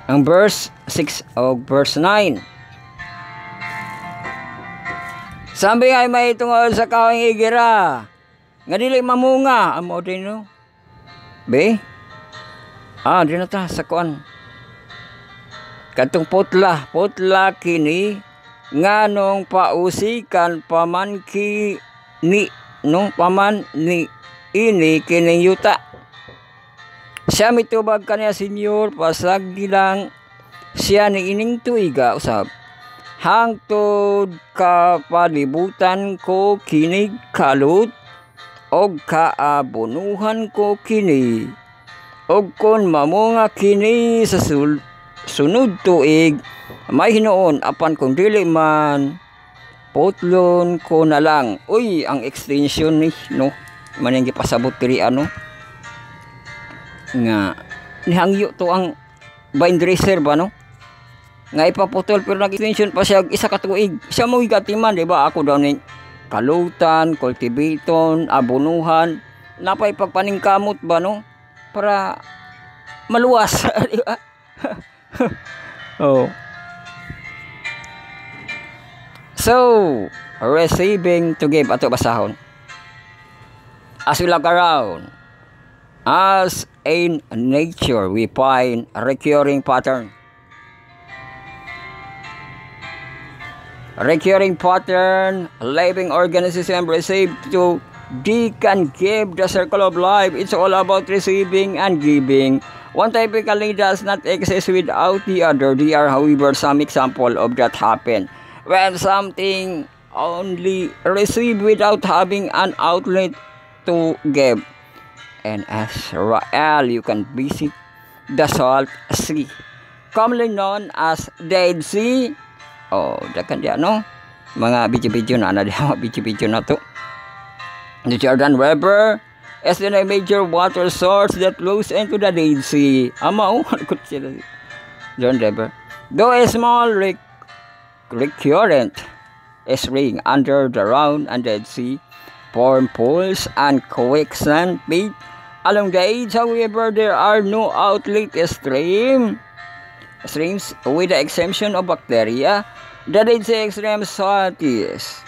Ang verse 6 o verse 9. Sambi ay may tungod sa kawing igira. Nga dili mamunga. Amo din no? Be? Di na ta sa kuan. Katong putla kini nganong pausikan paman ki ni no paman ni ini kini yuta. Siya mitubag kaniya senyor pasag dilang siya ni ining tuiga usab. Hangtod ka palibutan ko kinig kalut og kaabunuhan ko kini. Og kon mamunga kini sa sunod tuig may hinoon apan kung dili man putlon ko na lang. Uy, ang extension ni no maning gipasabot diri ano nga nihangyo to ang vine dresser ba no nga ipaputol pero nag-extension pa siya isa ka tuig. Siya mo gatiman di ba ako daw ni kalutan, cultivaton, abunuhan napay pagpaningkamot ba no para maluwas di ba? Oh. So, receiving to give ato basahon. As we look around, as in nature we find a recurring pattern. Recurring pattern, living organism received to they can give the circle of life. It's all about receiving and giving. One typically does not exist without the other. There are, however, some example of that happen when something only received without having an outlet to give. And as Rael, you can visit the Salt Sea, commonly known as Dead Sea. Oh, dakan dia no. Mga video-video na ana dia, video-video na to. The Jordan River is a major water source that flows into the Dead Sea. Ama kut sila. Jordan River. Though a small recurrent spring under the round and Dead Sea form pools and quicksand pit along the edge. However, there are no outlet streams with the exception of bacteria. The Dead Sea extreme saltiness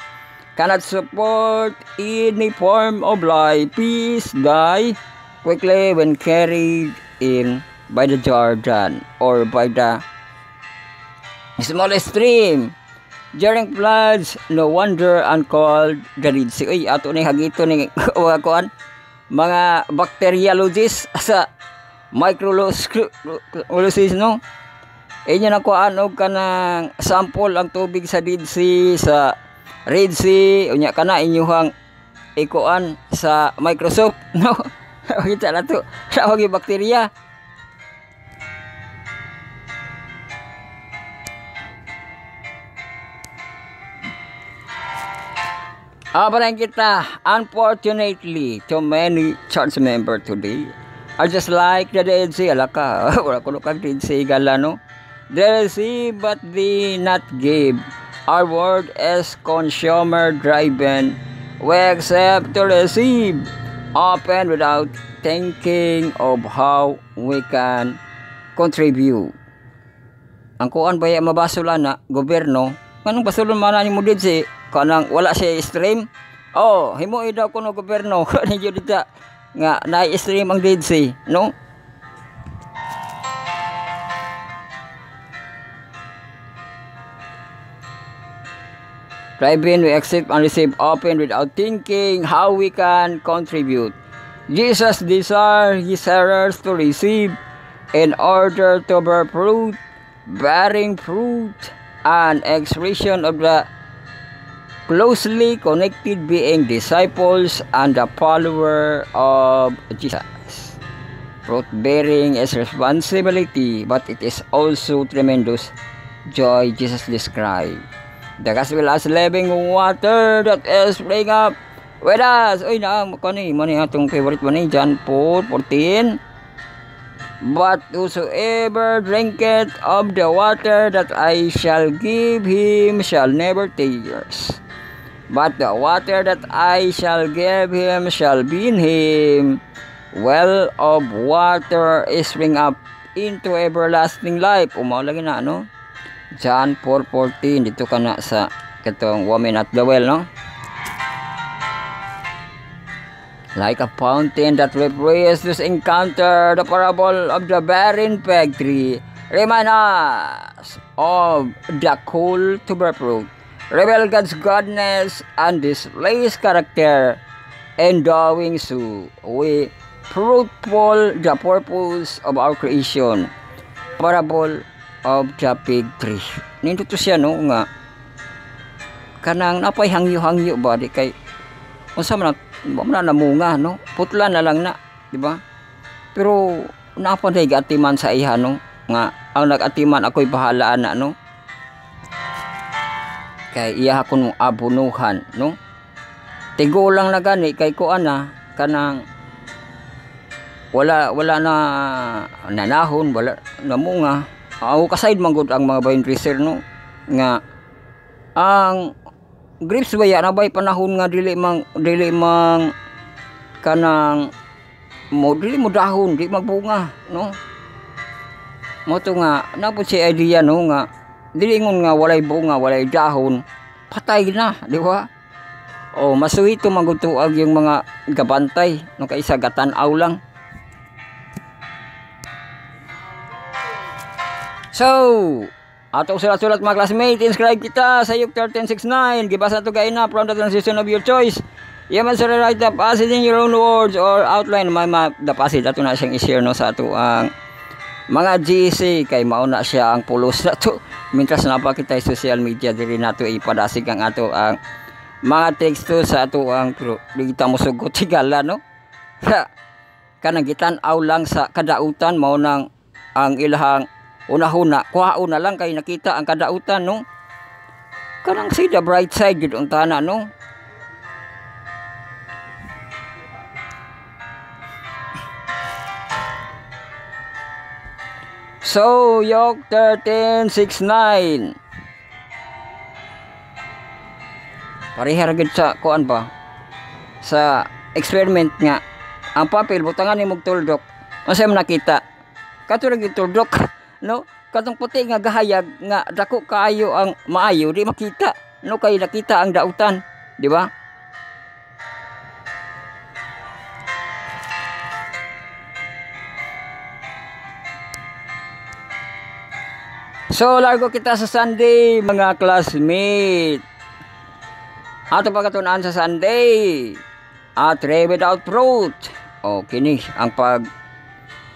cannot support any form of life. Peace die quickly when carried in by the Jordan or by the small stream. During floods, no wonder uncalled the Red Sea. Uy, ato ni hagito ni kuan mga bacteriologists sa microbiologist, no? Inyo na kuan og kanang sample ang tubig sa Red Sea, unya kana inyuhang ikuan sa Microsoft, no? Kita na to sa bakterya. Abaran kita, unfortunately, too many church members today are just like the Dead Sea. Alaka, wala ko kag Dead Sea gala, no? They receive but they not give. Our word is consumer driven. We accept to receive, often without thinking of how we can contribute. Ang kuan baya mabasulan na gobyerno, anong basulon man ni mo Dead kanang wala siya stream. Oh, himo daw kuno gobyerno ni jud dita nga na-stream ang Dead Sea, no? Driving, we accept and receive open without thinking how we can contribute. Jesus desired his hearers to receive in order to bear fruit, bearing fruit, an expression of the closely connected being disciples and the follower of Jesus. Fruit bearing is responsibility, but it is also tremendous joy Jesus described. The gospel as living water that is spring up with us. Uy na, mani atong favorite man ni John 4:14. But whosoever drinketh of the water that I shall give him shall never thirst. But the water that I shall give him shall be in him well of water is spring up into everlasting life. Umaw lagi na, no? John 4:14, dito ka na sa katong woman at the well, no? Like a fountain that refreshes encounter the parable of the barren fig tree, remind us of the call to bear fruit, reveal God's goodness and displays character. In doing so, we fruitful the purpose of our creation. Parable of the fig tree. Nindot to siya, no, nga kanang napay hangyo-hangyo ba di kay unsa man na namunga, no? Putla na lang na, di ba? Pero napanay gatiman sa iha, no? Nga ang nagatiman ako'y bahalaan na, no? Kay iya ko nung abunuhan, no? Tigo lang na gani kay kuan na kanang wala na nanahon, wala namunga. Ako kaside man gud ang mga vine dresser, no? Nga ang grapes ba yan, nabay panahon nga dili mang kanang dili mo dahon, di magbunga, no? Mo to nga napod si idea, no, nga dili ngon nga walay bunga, walay dahon, patay na, di ba? O masuwito magutuag yung mga gabantay, no, kaysa gatan-aw lang. So, atong sulat-sulat mga classmates, inscribe kita sa Luke 13:6-9. Gibasa to kayo na from the translation of your choice. You must write the passage in your own words or outline the passage. Ato na siyang i-share, no, sa ato ang mga GC kay mauna siya ang pulos na to. Mintras napakita sa social media diri nato ipadasig ang ato ang mga teksto sa ato ang pero di kita mosugot tigala, no. Kanang gitan-aw lang sa kadautan mao nang ang ilahang una-huna, kuhaon na lang kay nakita ang kadautan, no? Kanang see the bright side gid unta na, no? So, Luke 13:6-9. Parihar gid sa kuan ba? Sa experiment nga. Ang papel butangan ni mog tuldok. Unsa man nakita? Kato ra gid tuldok. No, katong puti nga gahayag nga dako kaayo ang maayo di makita, no, kay nakita ang dautan, Di ba? So, largo kita sa Sunday, mga classmate. Ato pagkatunan sa Sunday. A tray without fruit. O, kini ang pag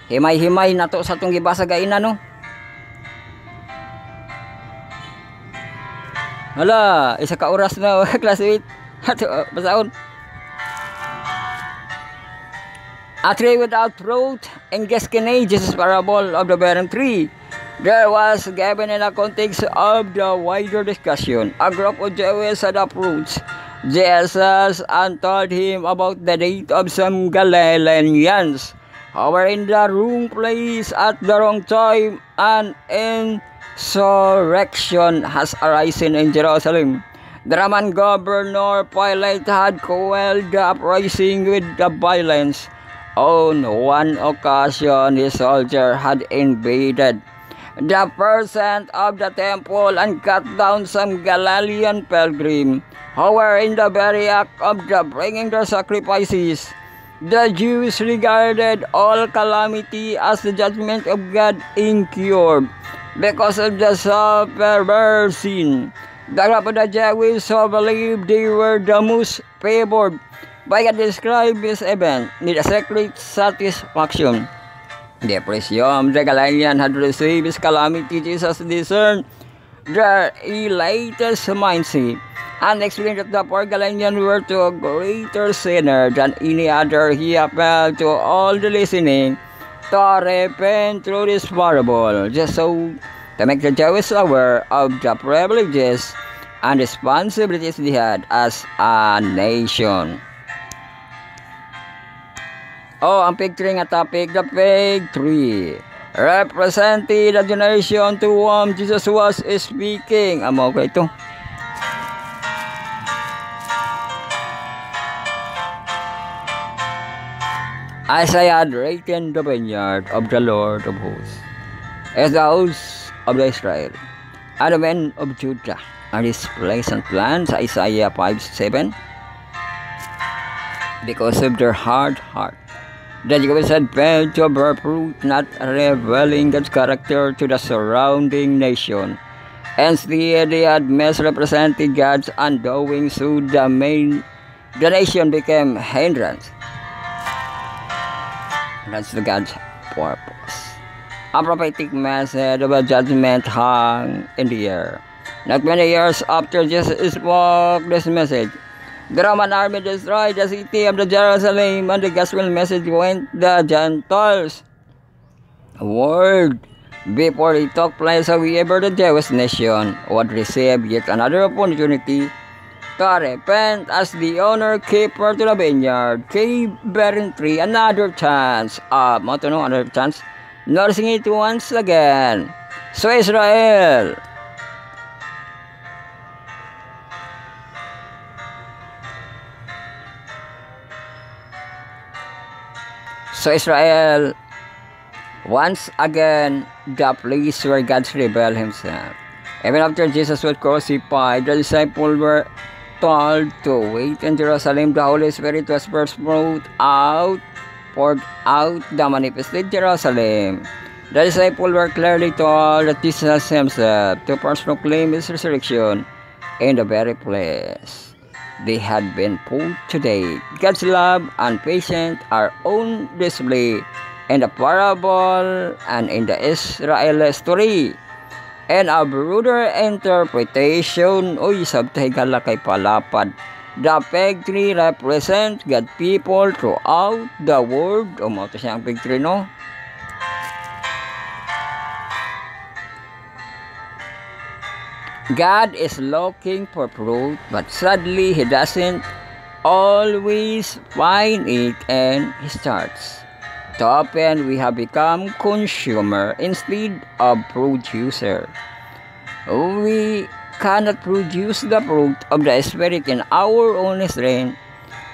himay-himay na to sa itong gibasa gaina, no? Hala, isa ka oras na, classmate. Ato, basaon. A tree without fruit, and guess kini, Jesus' parable of the barren tree. There was given in the context of the wider discussion. A group of Jews had approached Jesus and told him about the death of some Galileans who were in the wrong place at the wrong time, and insurrection has arisen in Jerusalem. The Roman governor Pilate had quelled the uprising with the violence. On one occasion, his soldier had invaded the percent of the temple and cut down some Galilean pilgrims who were in the very act of bringing their sacrifices. The Jews regarded all calamity as the judgment of God incurred because of the self-perverse sin. The group of the Jews who believed they were the most favored by God described this event with a secret satisfaction. The presumed the Galilean had received his calamity. Jesus discerned their latest mindset and explained that the poor Galileans were to a greater sinner than any other. He appealed to all the listening to repent through this parable, just so to make the Jews aware of the privileges and responsibilities they had as a nation. Oh, ang fig tree nga topic, the fig tree, representing the generation to whom Jesus was speaking. Amo ko ito. Isaiah had written the vineyard of the Lord of hosts, as the house of Israel, and the men of Judah, and his pleasant land, sa Isaiah 5:7, because of their hard heart. The Jews had failed to bear fruit, not revealing God's character to the surrounding nation. Instead, they had misrepresented God's undoing, so the nation became hindrance. That's the God's purpose. A prophetic message of a judgment hung in the air. Not many years after Jesus spoke this message, the Roman army destroyed the city of the Jerusalem, and the gospel message went the Gentiles. A word before it took place, however, the Jewish nation would receive yet another opportunity to repent as the owner keeper to the vineyard gave barren tree another chance. Another chance, nursing it once again. So Israel, once again, the place where God revealed himself. Even after Jesus was crucified, the disciples were told to wait in Jerusalem. The Holy Spirit was first poured out the manifested Jerusalem. The disciples were clearly told that Jesus himself to first proclaim his resurrection in the very place they had been put to death. God's love and patience are on display in the parable and in the Israel story. And a broader interpretation, sabtay gala kay palapad. The fig tree represents God's people throughout the world. Ito siya ang fig tree, no? God is looking for fruit, but sadly, He doesn't always find it, and He starts. Too often, we have become consumer instead of producer. We cannot produce the fruit of the Spirit in our own strength,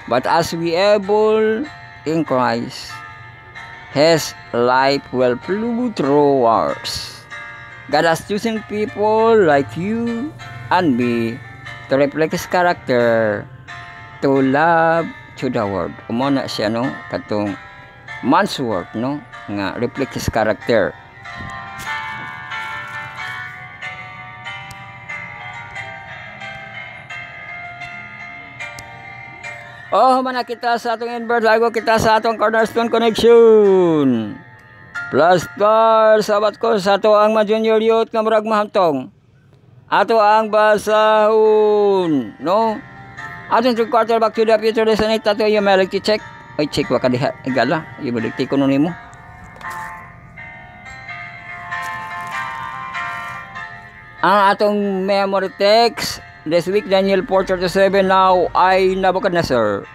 but as we able in Christ, His life will flow through ours. God has chosen people like you and me to reflect His character to love to the world. Umuna siya, no, katong man's work, no, nga reflect his character. Oh, mana kita sa atong inverse, lago kita sa atong cornerstone connection. Plus star, sabat ko sa ato ang ma-junior youth nga murag mahamtong. Ato ang basahon, no? Atong 3 quarter back to the future lesson 8, ato yung melody check. Ay, check wa ka diha, igala, ibaligti ko nun mo. Ang atong memory text this week, Daniel 4:37, now I Nebuchadnezzar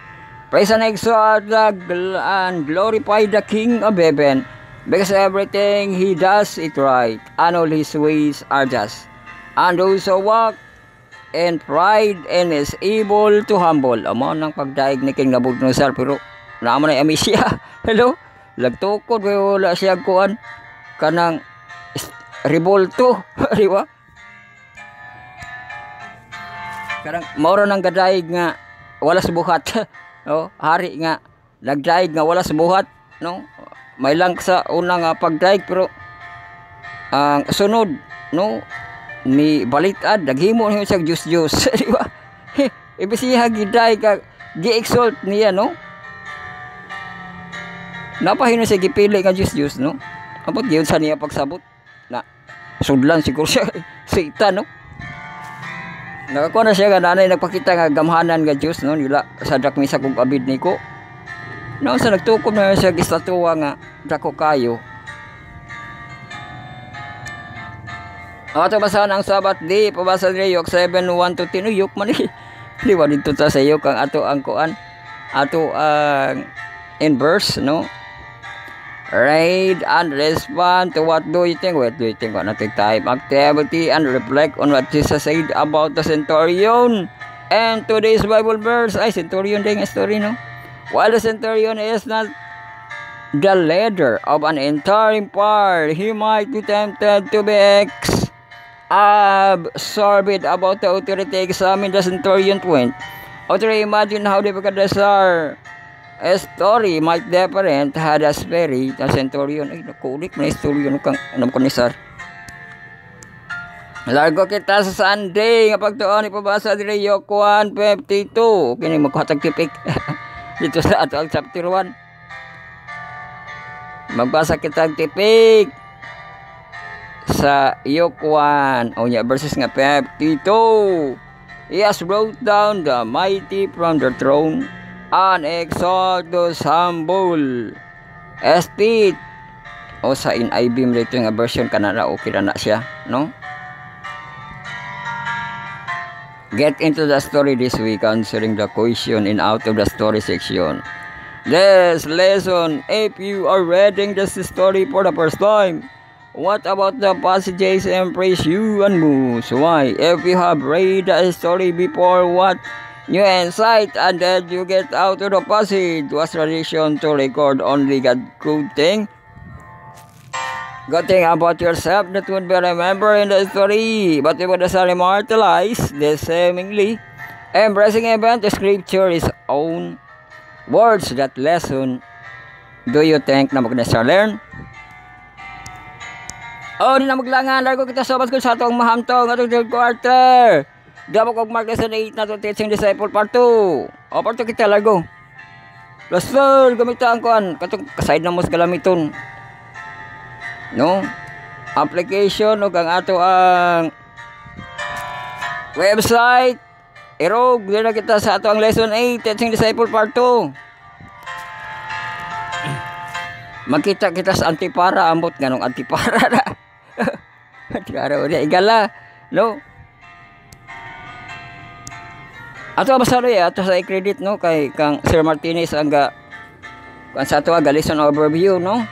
praise and exalt and glorify the King of heaven, because everything he does it right, and all his ways are just. And those who walk in pride and is able to humble. Amo nang pagdaig ni King Nebuchadnezzar, pero naman ay amisya. Hello? Lagtukod, wala siya kuan kanang revolto. Di ba? Karang maura nang gadaig nga wala subuhat. No, hari nga nagdaig nga wala subuhat, no? May lang sa unang pagdaig, pero ang sunod, no, ni balitad naghimo niyo sa juice, di ba? Ibisiha giday ka gi-exalt niya, no? Napahino siya gipili nga juice, no? Abot gyud sa niya pagsabot na sudlan siguro siya sita, no? Nakakuha na siya nga nanay nagpakita nga gamhanan nga Diyos, no, nila sa dakmisa kong abid ni ko. No, sa nagtukob na siya gistatuwa nga dako kayo. Ato basahan ang Sabat di, pabasa ni Yok 7:1-10, Yok man ni. Liwa dito ta sa Yok ang ato ang kuan. Ato ang in verse, no? Read and respond to what do you think? What do you think? What not type activity and reflect on what Jesus said about the centurion. And today's Bible verse, ay centurion din ang story, no? While the centurion is not the leader of an entire empire, he might be tempted to be absorbed about the authority. Examine the centurion point. Authority, imagine how Nebuchadnezzar a story might different had a spirit a centurion. Ay, nakulik na centurion kang Nebuchadnezzar. Largo kita sa Sunday nga pagtuon ipabasa diri Yok 1:52. Kini maghatag tipik dito sa ato ang chapter 1. Magbasa kita ang tipik sa Yok 1 o nya verses nga 52. He has brought down the mighty from their throne and exalt those humble estate. O sa NIV dito nga version kanana okay na siya, no? Get into the story this week, answering the question in out of the story section. This lesson, if you are reading this story for the first time, what about the passages impress you and most? Why? If you have read the story before, what new insight and then you get out of the passage? Was tradition to record only good thing about yourself that would be remembered in the story, but it was immortalized the seemingly embracing event. The scripture is own words. That lesson do you think Nebuchadnezzar learn? Oh, di na maglangan. Largo kita sa baskul sa atong mahamtong atong 3 quarter. Damo kog mark lesson 8 na to teaching disciple part 2. O part 2 kita largo. Pastor, gamitan ko an katong kaside na mo sa galamiton. No? Application o kang ato ang website. Erog, di na kita sa ato ang lesson 8 teaching disciple part 2. Makita kita sa antipara, ambot ganong antipara na. Antipara o di igala, no? Ato basta rin, ato sa i-credit, no, kay kang Sir Martinez ang kan sa ato ang lesson overview, no?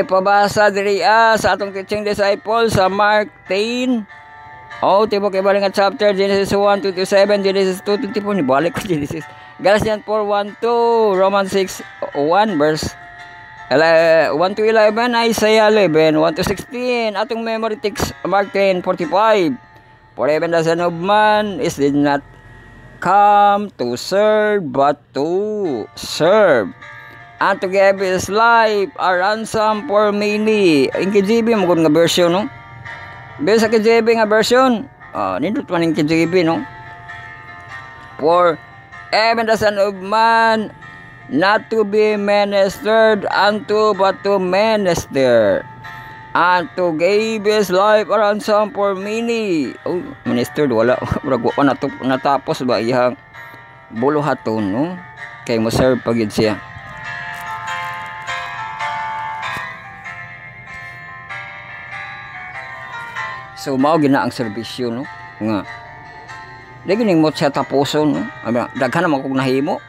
Pabasa diri sa atong teaching disciple sa Mark 10. Oh, tibo kay balik nga chapter Genesis 1:27, Genesis 2:24, ni balik ko Genesis. Galatians 4:1-2, Romans 6:1 verse 1-11, Isaiah 11:1-16. Atong memory text Mark 10:45. For even the Son of Man is did not come to serve, but to serve. And to give his life a ransom for many. Yung KJV, magod nga version, no? Bisa sa KJV nga version, nindot man yung KJV, no? For even the Son of Man, not to be ministered unto, but to minister, and to give his life a ransom for many. Oh, ministered, wala. Wala pa natapos ba iyang buluhaton, no? Kay mo serve pagid siya. So mao gina ang serbisyo, no, nga di gining mo siya tapuson, no, daghan naman kog nahimo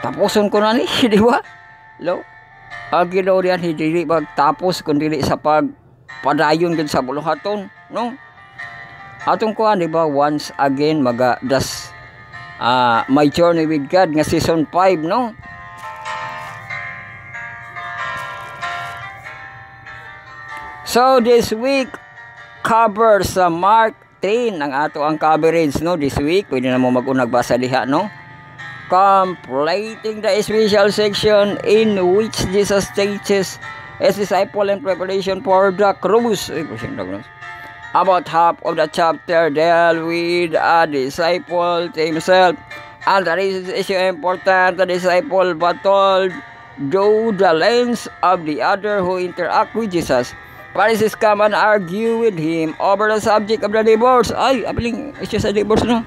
tapuson ko na ni di ba lo ang Ginoo diyan hindi magtapos kun dili sa pagpadayon gid sa buluhaton, no, atong kuan di ba once again das My Journey with God nga season 5, no. So this week cover sa Mark 10 ang ato ang coverage, no, this week. Pwede na mo mag-unag basa diha, no. Completing the special section in which Jesus teaches his disciple in preparation for the cruise. About half of the chapter deal with a disciple himself, and that is issue important. The disciple but told through the lens of the other who interact with Jesus. Pharisees come and argue with him over the subject of the divorce. Ay, apiling issue sa divorce, no?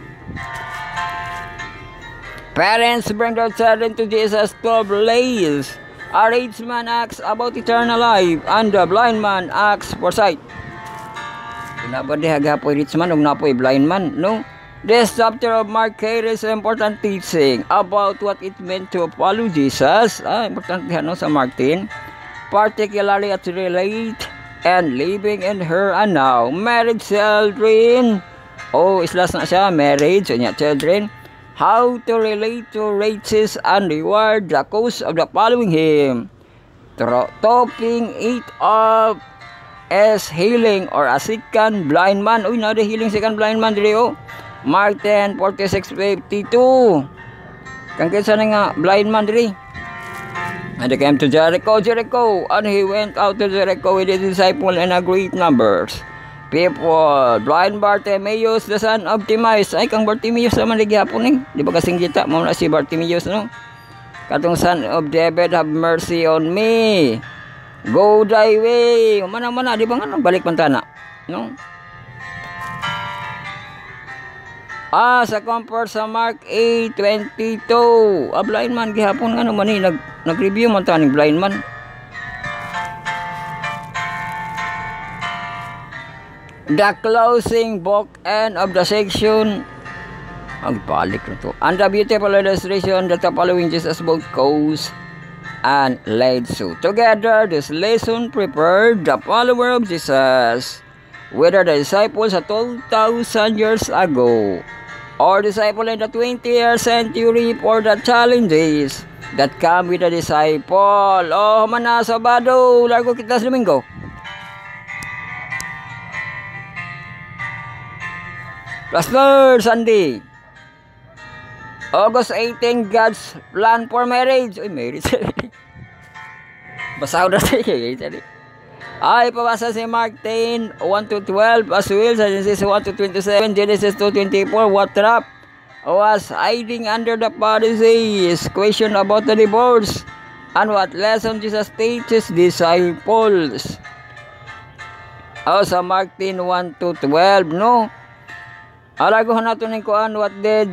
Parents bring their children to Jesus to blaze. A rich man asks about eternal life, and the blind man asks for sight. Pinabadi hagapoy rich man, ug napoy blind man, no? This chapter of Mark carries important teaching about what it meant to follow Jesus. Important diha, no, sa Mark 10. Particularly at relate and living in her and now married children. Oh, islas na siya, marriage, unya children. How to relate to riches and reward the cause of the following him. Topping it up as healing or a second blind man. Uy, na healing second blind man diri, oh. Mark 10, 46-52. Kang kinsa na nga blind man diri. And they came to Jericho, and he went out to Jericho with his disciples in a great numbers. People, blind Bartimaeus, the son of Timaeus. Ay, kang Bartimaeus naman nagyapon, eh. Di ba kasing kita, mo na si Bartimaeus, no? Katong son of David, have mercy on me. Go thy way. Mana-mana, di ba nga, balik pantana, no? Sa compare sa Mark 8:22, blind man gihapon nga naman nag-review man ta ning blind man. The closing book end of the section, ang balik na to, and the beautiful illustration that the following Jesus both cause and led to. Together, this lesson prepared the follower of Jesus, whether the disciples at 2,000 years ago or disciple in the 20th century for the challenges that come with a disciple. Oh, mana Sabado, largo kita sa Domingo. Plus Lord, Sunday. August 18, God's plan for marriage. Uy, marriage. Basaw na tayo. Ay, pabasa si Mark 10, 1-12, as well sa Genesis 1-27, Genesis 2-24, what trap was hiding under the Pharisees' question about the divorce, and what lesson Jesus teaches disciples. Sa Mark 10, 1-12, no? Alagohan natin ng kuan, what did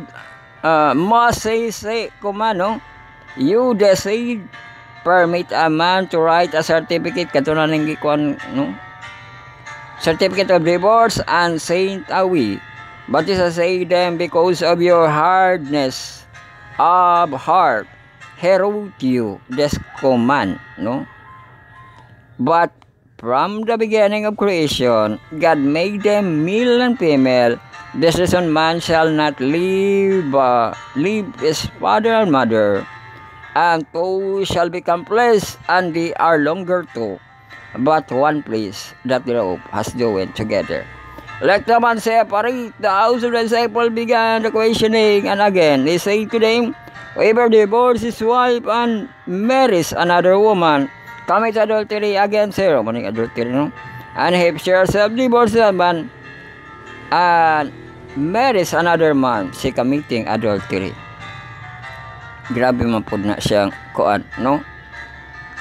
Moses say, no? You decide permit a man to write a certificate katunan ng gikuan, no, certificate of divorce and saint away, but Jesus say them because of your hardness of heart he wrote you this command, no. But from the beginning of creation God made them male and female. This reason man shall not leave his father and mother, and two shall become flesh, and they are longer two, but one place that thereof has joined together. Let the man separate. The house of the disciple began the questioning, and again they say to them, whoever divorces his wife and marries another woman commits adultery against her. Maning adultery, no? And if she herself divorces a man and marries another man, she committing adultery. Grabe man po na siyang kuan, no?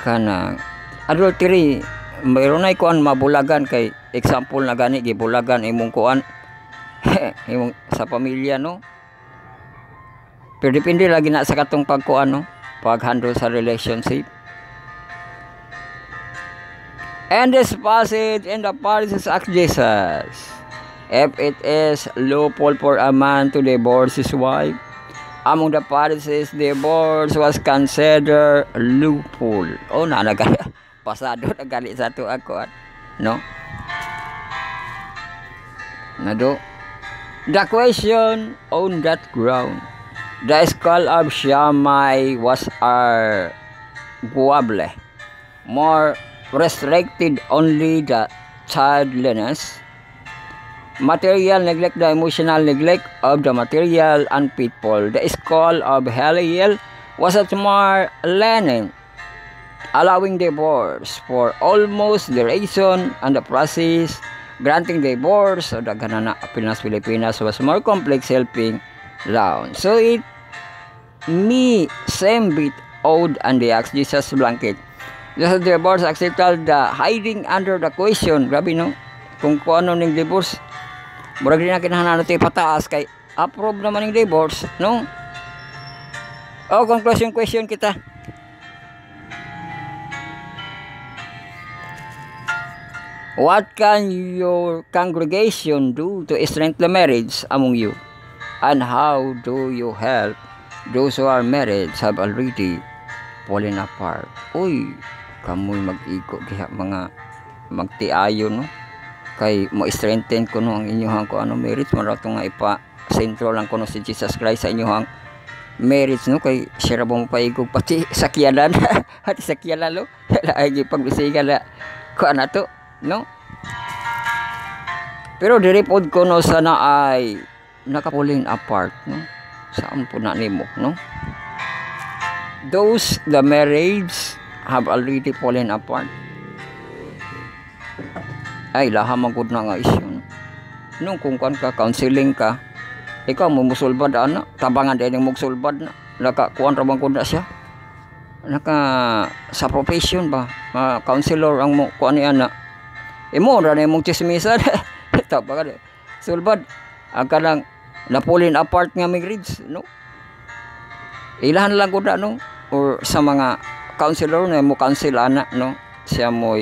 Kanang adultery, mayroon na kuan mabulagan kay example na gani gibulagan imong kuan imong sa pamilya, no? Pero depende lagi na sa katong pagkuan, no? Pag-handle sa relationship. And this passage in the Pharisees asked Jesus, if it is lawful for a man to divorce his wife, among the Pharisees, divorce was considered lawful. Oh, nagali pasado nagali sa to ako, no? Nado. The question on that ground, the skull of Shammai was arguable more restricted only the childliness, material neglect, the emotional neglect of the material and people. The skull of Heliel was at more lenient, allowing divorce for almost the reason and the process. Granting divorce so the ganana Pilipinas was more complex, helping down. So it me same bit old and they asked Jesus blanket. Just the divorce accepted the hiding under the question. Grabe, no? Kung ano ning divorce, murag din na kinahanglan natin pataas kay approve naman ning divorce, no? Oh, conclusion question kita. What can your congregation do to strengthen the marriage among you? And how do you help those who are married have already fallen apart? Uy, kamoy mag-iko diha mga magtiayo, no? Kay mo-strengthen ko no ang inyong ko ano marriage, marato nga ipa-sentro lang ko no si Jesus Christ sa inyong marriage, no? Kay sira mo paigog pati sakyanan at sakyanan lo ay pagbisigan na ko ana to, no? Pero diri pod ko no sana ay nakapulin apart, no? Saan po na nimo, no? Those the marriage have already fallen apart. Ay laham man gud na nga issue, no? Nung kung kan ka counseling ka, ikaw mo musulbad ana, tabangan din mo musulbad na. Naka kuan ra man gud na siya. Naka sa profession ba, counselor ang mo kuan ni ana. Imo ra na imong chismisan. Tabangan sulbad ang kanang napulin apart nga marriage, no? Ilahan lang gud na, no? Or sa mga counselor na mo counsel ana, no? Siya mo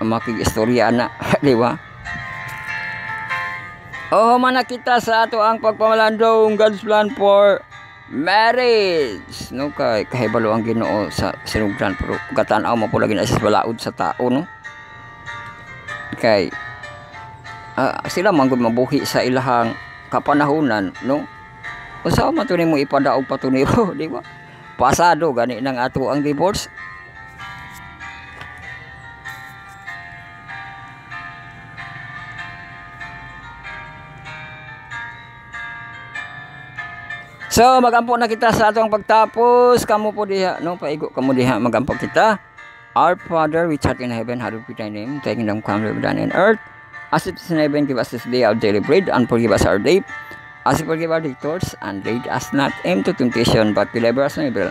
makig-istorya ana, di ba? Oh, man kita sa ato ang pagpamalandong God's plan for marriage, no? Kay kahibalo ang Ginoo sa sinugdan, pero gatan-aw mo po lagi na sa balaod sa tao, no? Kay sila manggod mabuhi sa ilahang kapanahunan, no? Usa man to nimo ipadaog patuniro, di ba? Pasado gani nang ato ang divorce. So magampo na kita sa atong pagtapos. Kamo po diha, no? Paigo kamo diha, magampo kita. Our Father which art in heaven, hallowed be thy name. Thy kingdom come, thy will be done in earth as it is in heaven. Give us this day our daily bread, and forgive us our debt as we forgive our debtors, and lead us not into temptation, but deliver us from evil.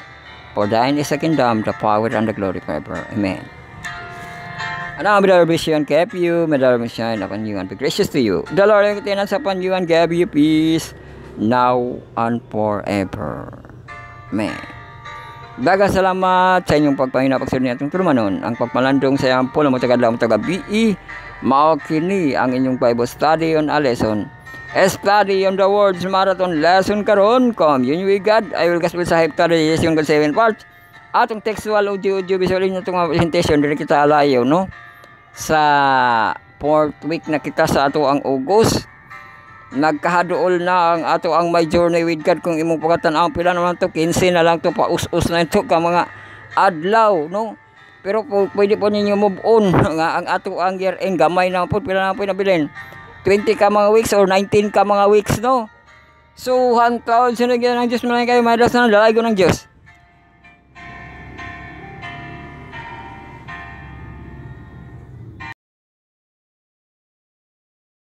For thine is the kingdom, the power, and the glory forever. Amen. And now may the Lord bless you and keep you. May the Lord shine upon you and be gracious to you. The Lord continuance upon you and give you peace now and forever. Amen. Daghang salamat sa inyong pagpahina pagsunod nitong tulumanon. Ang pagmalandong sa iyang pulo mo tagadlaw mo taga-BE. Mao kini ang inyong Bible study on a lesson. Study on the words marathon lesson karon. Communion with God. I will gospel sa heptades yung 7 parts. Atong textual audio visual inyo itong presentation diri kita alayo, no? Sa 4th week na kita sa ato ang August. Nagkahaduol na ang ato ang My Journey with God. Kung imong pagatan-aw pila naman to 15 na lang to, paus-us na ito ka mga adlaw, no? Pero pwede po ninyo move on nga ang ato ang year end gamay na po pila na po nabilin. 20 ka mga weeks or 19 ka mga weeks, no? So, hantawad sa nagyan ng Diyos, maraming kayo, may dalas na dalay ko ng Diyos.